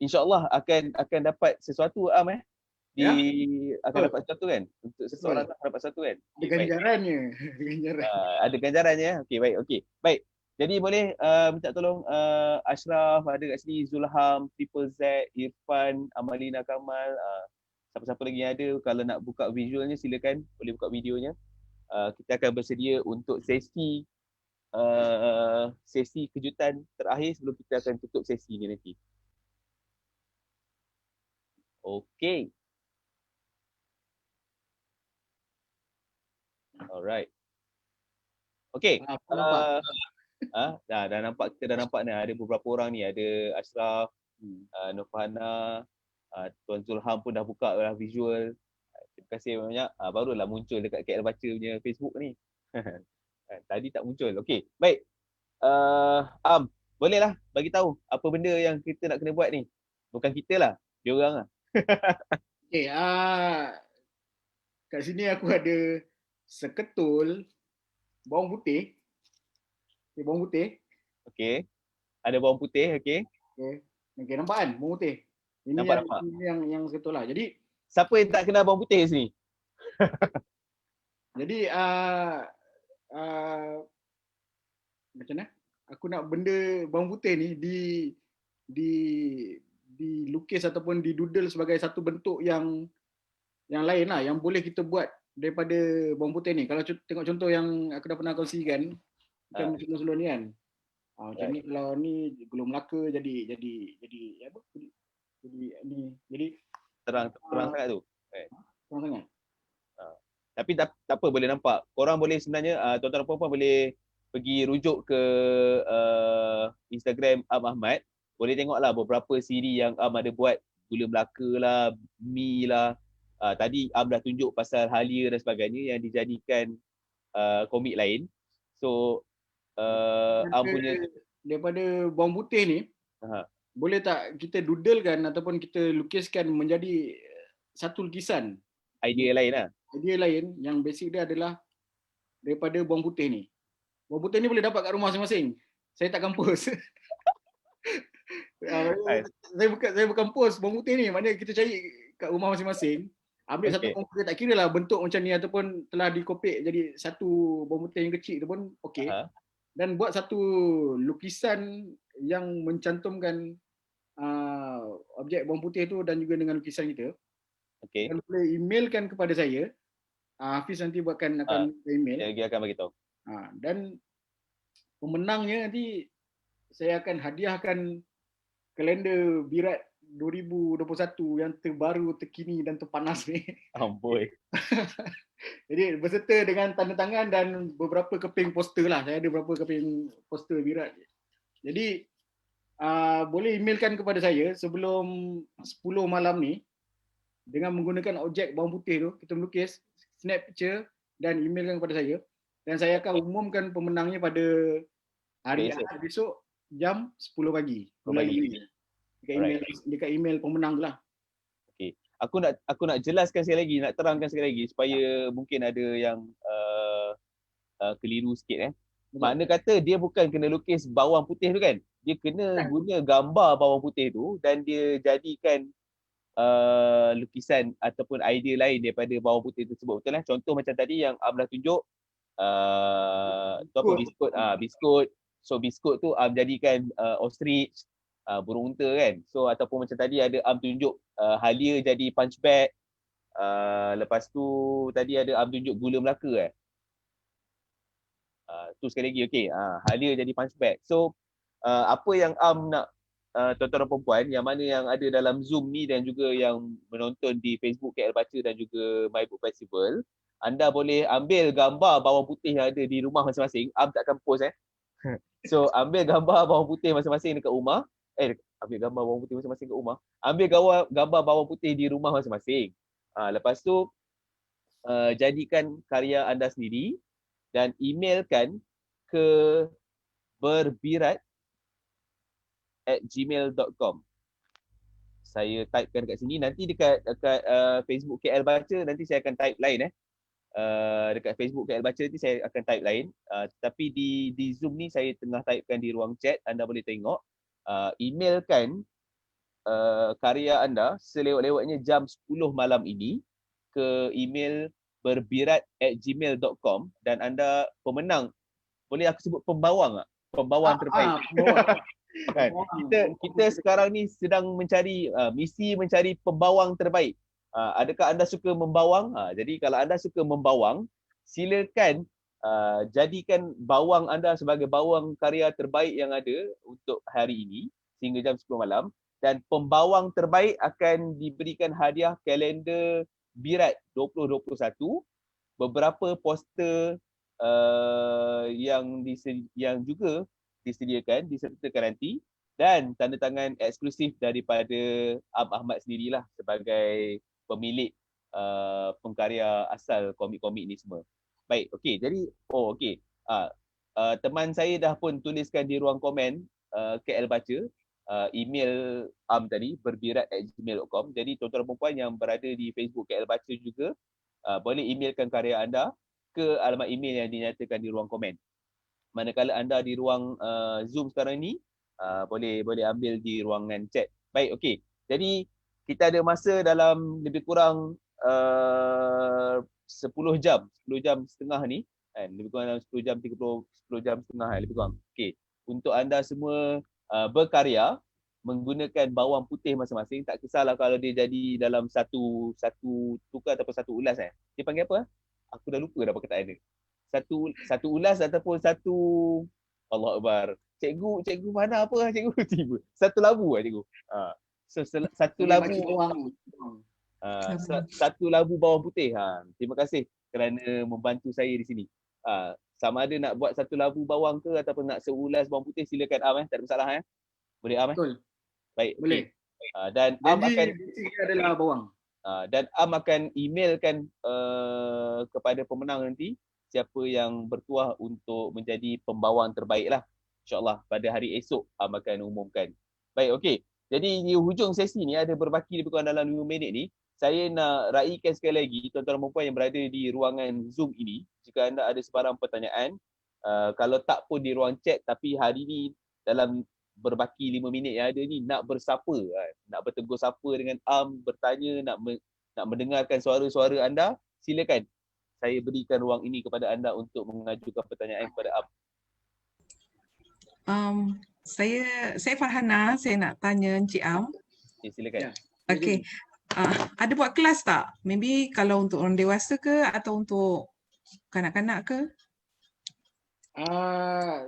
insya-Allah akan dapat sesuatu akan dapat sesuatu kan, untuk seseorang dapat sesuatu kan. Ada ganjarannya. Ada ganjarannya. Okey, baik. Okey. Baik. Jadi boleh minta tolong Ashraf ada kat sini, Zulham, Triple Z, Irfan, Amalina Kamal, siapa-siapa lagi yang ada, kalau nak buka visualnya silakan, boleh buka videonya. Kita akan bersedia untuk sesi kejutan terakhir sebelum kita akan tutup sesi ni nanti. Okey. Alright. Okey. Dah nampak, kita dah nampak ni ada beberapa orang ni, ada Ashraf, Nurfahana, Tuan Zulham pun dah buka dah visual. Terima kasih banyak. Barulah muncul dekat KL Baca punya Facebook ni. Tadi tak muncul. Okey, baik. Bolehlah bagi tahu apa benda yang kita nak kena buat ni. Bukan kita lah, dia orang lah. Okay, kat sini aku ada seketul bawang putih. Okay, bawang putih. Okey. Ada bawang putih, okey. Okay, nampak kan bawang putih? Ini Nampak. yang seketul lah. Jadi Siapa yang tak kenal bawang putih sini? Jadi macam mana? Aku nak benda bawang putih ni di dilukis ataupun didudel sebagai satu bentuk yang lain lah, yang boleh kita buat daripada bawang putih ni. Kalau tengok contoh yang aku dah pernah kongsikan macam sebelum ni kan. Macam ni, kalau ni gulung Melaka jadi apa? Jadi Terang sangat tu. terang sangat. Tapi tak apa, boleh nampak. Korang boleh sebenarnya, tuan-tuan dan puan-puan boleh pergi rujuk ke Instagram Ahmad. Boleh tengoklah beberapa siri yang ada buat. Gula Melaka lah, mi lah. Tadi dah tunjuk pasal Halia dan sebagainya yang dijadikan komik lain. So, punya... Daripada bawang putih ni, boleh tak kita doodlekan ataupun kita lukiskan menjadi satu lukisan? Idea lain lah. Idea lain yang basic dia adalah daripada bawang putih ni. Bawang putih ni boleh dapat kat rumah masing-masing. Saya takkan post. Saya bukan post bawang putih ni. Maknanya kita cari kat rumah masing-masing. Ambil satu bawang putih, tak kira lah bentuk macam ni ataupun telah dikopik jadi satu bawang putih yang kecil tu pun okey. Dan buat satu lukisan yang mencantumkan objek bawang putih tu dan juga dengan lukisan kita. Okay. Dan boleh emailkan kepada saya. Hafiz nanti akan email. Dia akan bagi tahu. Dan pemenangnya nanti saya akan hadiahkan kalender Birat 2021 yang terbaru, terkini dan terpanas ni. Amboi. Jadi berserta dengan tanda tangan dan beberapa keping poster lah. Saya ada beberapa keping poster Birat. Jadi boleh emailkan kepada saya sebelum 10 malam ni dengan menggunakan objek bawang putih tu. Kita melukis, snap picture dan emailkan kepada saya. Dan saya akan umumkan pemenangnya pada hari Ahad besok jam 10 pagi. Dekat email pemenang tu lah. Okay. Aku nak jelaskan sekali lagi, nak terangkan sekali lagi supaya mungkin ada yang keliru sikit. Makna kata dia bukan kena lukis bawang putih tu kan. Dia kena guna gambar bawang putih tu dan dia jadikan lukisan ataupun idea lain daripada bawang putih tersebut. Betul lah. Contoh macam tadi yang dah tunjuk biskut. So biskut tu jadikan ostrich, burung unta kan. So ataupun macam tadi ada tunjuk Halia jadi punch bag. Lepas tu tadi ada tunjuk gula Melaka tu sekali lagi okey. Halia jadi punch bag. So apa yang nak tuan-tuan dan perempuan yang mana yang ada dalam Zoom ni dan juga yang menonton di Facebook KL Baca dan juga My Book Festival, anda boleh ambil gambar bawang putih yang ada di rumah masing-masing. Takkan post So ambil gambar bawang putih masing-masing dekat rumah. Ambil gambar bawang putih masing-masing kat rumah. Ambil gambar bawang putih di rumah masing-masing. Lepas tu jadikan karya anda sendiri dan emailkan ke berbirat@gmail.com. Saya typekan kat sini, nanti dekat Facebook KL Baca nanti saya akan type lain dekat Facebook KL Baca nanti saya akan type lain. Tapi di Zoom ni saya tengah typekan di ruang chat, anda boleh tengok. Emailkan karya anda selewat-lewatnya jam 10 malam ini ke email berbirat@gmail.com dan anda pemenang. Boleh aku sebut pembawang tak? Pembawang terbaik. Kita sekarang ni sedang mencari misi mencari pembawang terbaik. Adakah anda suka membawang? Jadi kalau anda suka membawang, silakan jadikan bawang anda sebagai bawang karya terbaik yang ada untuk hari ini sehingga jam 10 malam dan pembawang terbaik akan diberikan hadiah kalender Birat 2021, beberapa poster yang juga disediakan, disertakan nanti dan tanda tangan eksklusif daripada Ahmad sendirilah sebagai pemilik pengkarya asal komik-komik ni semua. Baik, okey. Jadi, okey. Teman saya dah pun tuliskan di ruang komen KL Baca, email tadi berbirat@gmail.com. Jadi tuan-tuan dan puan yang berada di Facebook KL Baca juga boleh emailkan karya anda ke alamat email yang dinyatakan di ruang komen. Manakala anda di ruang Zoom sekarang ni, boleh ambil di ruangan chat. Baik, okey. Jadi kita ada masa dalam lebih kurang 10 jam setengah ni, kan? Lebih kurang dalam 10 jam 10 jam setengah lebih kurang. Okey. Untuk anda semua berkarya menggunakan bawang putih masing-masing, tak kisahlah kalau dia jadi dalam satu tukar ataupun satu ulas. Dia panggil apa? Aku dah lupa dah perkataan dia. Satu ulas ataupun satu, Allah Akbar. Cikgu mana apa cikgu tiba. Satu labu cikgu. Satu labu satu labu bawang putih. Terima kasih kerana membantu saya di sini. Sama ada nak buat satu labu bawang ke ataupun nak seulas bawang putih, silakan tak ada masalah Boleh Betul. Baik. Boleh. Okay. Dan akan adalah bawang. Dan akan emailkan kepada pemenang nanti siapa yang bertuah untuk menjadi pembawang terbaik lah. InsyaAllah pada hari esok akan umumkan. Baik, okey. Jadi di hujung sesi ni ada berbaki lebih kurang dalam 5 minit ni. Saya nak raikan sekali lagi tuan-tuan dan puan yang berada di ruangan Zoom ini. Jika anda ada sebarang pertanyaan, kalau tak pun di ruang chat, tapi hari ni dalam berbaki 5 minit yang ada ni nak bersapa, nak bertegur sapa dengan bertanya, nak mendengarkan suara-suara anda, silakan. Saya berikan ruang ini kepada anda untuk mengajukan pertanyaan kepada Saya Farhana, saya nak tanya Encik Am. Okay, silakan. Okey. Ada buat kelas tak? Maybe kalau untuk orang dewasa ke atau untuk kanak-kanak ke?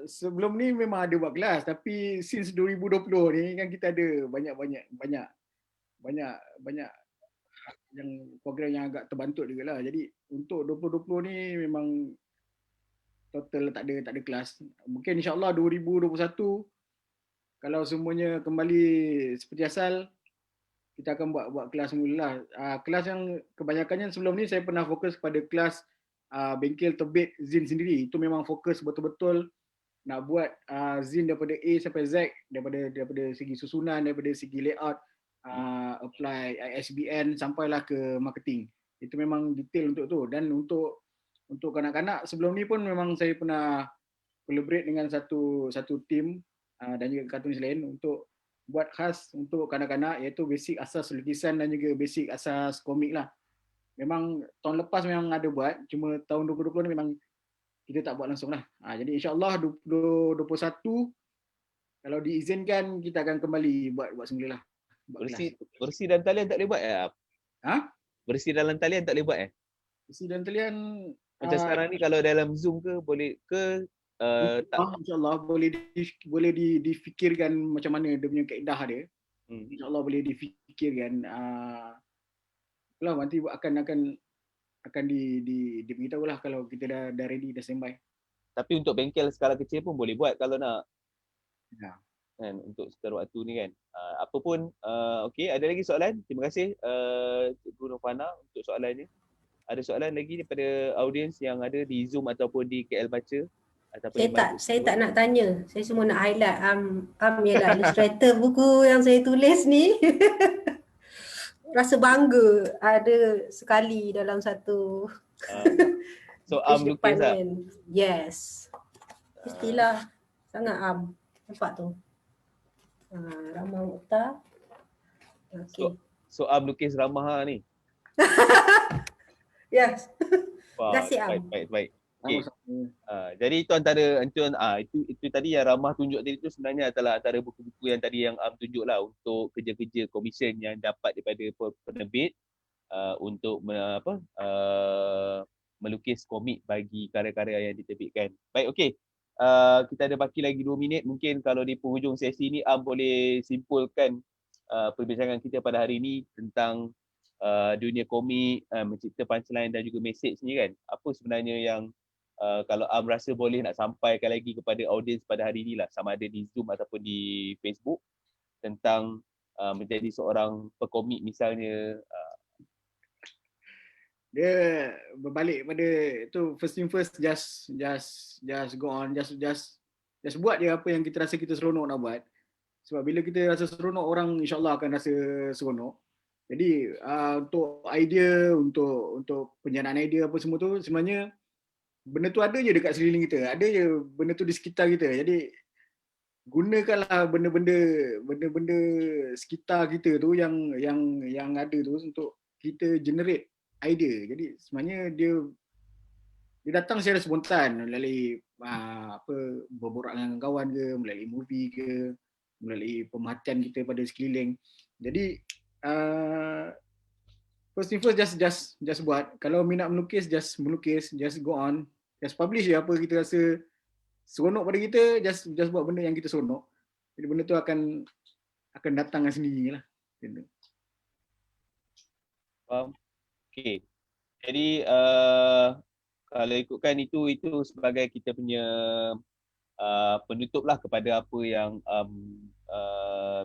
Sebelum ni memang ada buat kelas, tapi since 2020 ni kan kita ada banyak yang program yang agak terbantuk juga lah. Jadi untuk 2020 ni memang total tak ada kelas. Mungkin insyaAllah 2021 kalau semuanya kembali seperti asal, kita akan buat kelas semula lah. Kelas yang kebanyakannya sebelum ni saya pernah fokus pada kelas bengkel terbit zin sendiri. Itu memang fokus betul-betul nak buat zin daripada A sampai Z, daripada segi susunan, daripada segi layout, apply ISBN sampailah ke marketing. Itu memang detail untuk tu. Dan untuk kanak-kanak sebelum ni pun memang saya pernah collaborate dengan satu team dan juga kartunis lain untuk buat khas untuk kanak-kanak, iaitu basic asas lukisan dan juga basic asas komik lah. Memang tahun lepas memang ada buat, cuma tahun 2020 ni memang kita tak buat langsung lah. Jadi insyaAllah 2021 kalau diizinkan kita akan kembali buat semula lah. Bersih dan talian tak boleh buat Bersih dalam talian tak boleh buat Bersih dan talian macam sekarang ni kalau dalam Zoom ke boleh ke InsyaAllah boleh difikirkan macam mana dia punya kaedah dia. InsyaAllah boleh difikirkan. Nanti akan diberitahu lah kalau kita dah ready, dah standby. Tapi untuk bengkel skala kecil pun boleh buat kalau nak. Kan, untuk sekitar waktu ni kan. Apa pun, okey, ada lagi soalan? Terima kasih Cikgu Nurfana untuk soalannya. Ada soalan lagi daripada audiens yang ada di Zoom ataupun di KL Baca? Saya tak nak tanya. Saya semua nak highlight. Ialah illustrator buku yang saya tulis ni. Rasa bangga ada sekali dalam satu so lukis lah. Yes. Istilah sangat nampak tu. Ramah Mukhtar. Okay. So lukis ramah ni. Yes. Wow, baik. Okay. Jadi itu antara itu tadi yang Ramah tunjuk tadi tu sebenarnya adalah antara buku-buku yang tadi yang tunjuk lah untuk kerja-kerja komisen yang dapat daripada penerbit untuk melukis komik bagi karya-karya yang diterbitkan. Baik, okey. Kita ada baki lagi 2 minit. Mungkin kalau di penghujung sesi ni boleh simpulkan perbincangan kita pada hari ini tentang dunia komik, mencipta punchline dan juga message ni kan. Apa sebenarnya yang kalau Am rasa boleh nak sampaikan lagi kepada audiens pada hari ini lah, sama ada di Zoom ataupun di Facebook, tentang menjadi seorang pekomik misalnya. Dia berbalik pada tu, first thing first, just go on, just buat je apa yang kita rasa kita seronok nak buat. Sebab bila kita rasa seronok, orang insyaAllah akan rasa seronok. Jadi untuk idea, untuk penjanaan idea apa semua tu, sebenarnya benda tu ada je dekat sekeliling kita, ada je benda tu di sekitar kita. Jadi gunakanlah benda-benda sekitar kita tu yang ada tu untuk kita generate idea. Jadi sebenarnya dia datang secara spontan melalui berborak dengan kawan ke, melalui movie ke, melalui pemerhatian kita pada sekeliling. Jadi first thing first, just buat. Kalau minat melukis, just melukis, just go on, just publish je apa kita rasa seronok pada kita, just buat benda yang kita seronok. Jadi benda tu akan datang dengan sendirinya lah. Okay. Jadi kalau ikutkan itu sebagai kita punya penutup lah kepada apa yang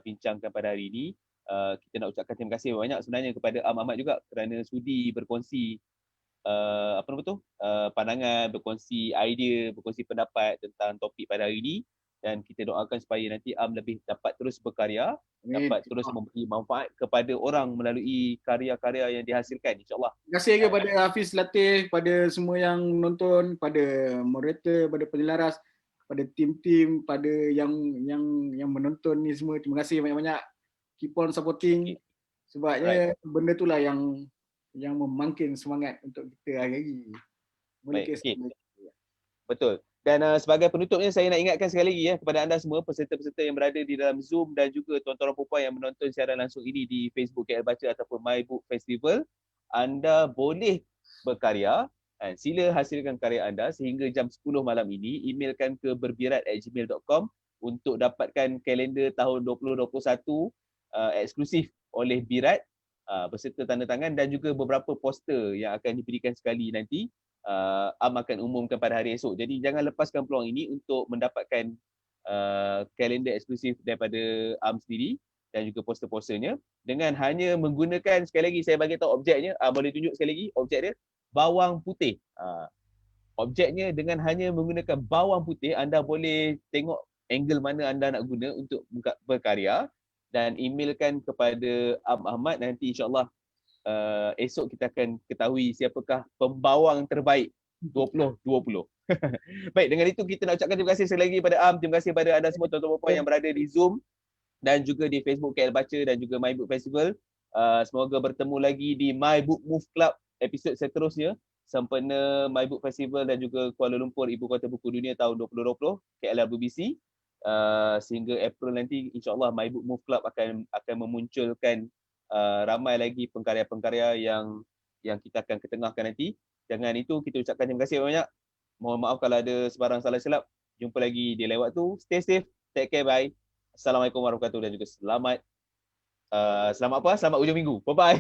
bincangkan pada hari ini. Kita nak ucapkan terima kasih banyak sebenarnya kepada Ahmad juga kerana sudi berkongsi pandangan, berkongsi idea, berkongsi pendapat tentang topik pada hari ini, dan kita doakan supaya nanti lebih dapat terus berkarya, dapat terus memberi manfaat kepada orang melalui karya-karya yang dihasilkan, insyaAllah. Terima kasih kepada Hafiz Latif, pada semua yang menonton, pada moderator, pada penyelaras, pada tim-tim, pada yang menonton ni semua. Terima kasih banyak-banyak. Keep on supporting. Sebabnya benda itulah yang memangkin semangat untuk kita hari-hari. Okay. Betul. Dan sebagai penutupnya, saya nak ingatkan sekali lagi kepada anda semua, peserta-peserta yang berada di dalam Zoom dan juga tuan-tuan dan puan yang menonton secara langsung ini di Facebook KL Baca ataupun My Book Festival, anda boleh berkarya, dan sila hasilkan karya anda sehingga jam 10 malam ini. Emailkan ke berbirat@gmail.com untuk dapatkan kalender tahun 2021 eksklusif oleh Birat, beserta tanda tangan dan juga beberapa poster yang akan diberikan sekali nanti. Am akan umumkan pada hari esok. Jadi jangan lepaskan peluang ini untuk mendapatkan kalender eksklusif daripada Am sendiri dan juga poster-posternya dengan hanya menggunakan, sekali lagi saya bagi tahu objeknya, boleh tunjuk sekali lagi objek dia, bawang putih. Objeknya dengan hanya menggunakan bawang putih, anda boleh tengok angle mana anda nak guna untuk berkarya dan emailkan kepada Am Ahmad. Nanti insyaAllah esok kita akan ketahui siapakah pembawang terbaik 2020. Baik, dengan itu kita nak ucapkan terima kasih sekali lagi kepada Am, terima kasih kepada anda semua tuan-tuan dan puan yang berada di Zoom dan juga di Facebook KL Baca dan juga My Book Festival. Semoga bertemu lagi di My Book Move Club episod seterusnya sempena My Book Festival dan juga Kuala Lumpur Ibu Kota Buku Dunia tahun 2020 KLRBC. Sehingga April nanti insyaAllah My Book Move Club akan memunculkan ramai lagi pengkarya-pengkarya yang kita akan ketengahkan nanti. Dengan itu kita ucapkan terima kasih banyak. Mohon maaf kalau ada sebarang salah silap. Jumpa lagi di lain waktu. Stay safe, take care, bye. Assalamualaikum warahmatullahi wabarakatuh dan juga selamat hujung minggu. Bye bye.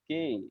Okay.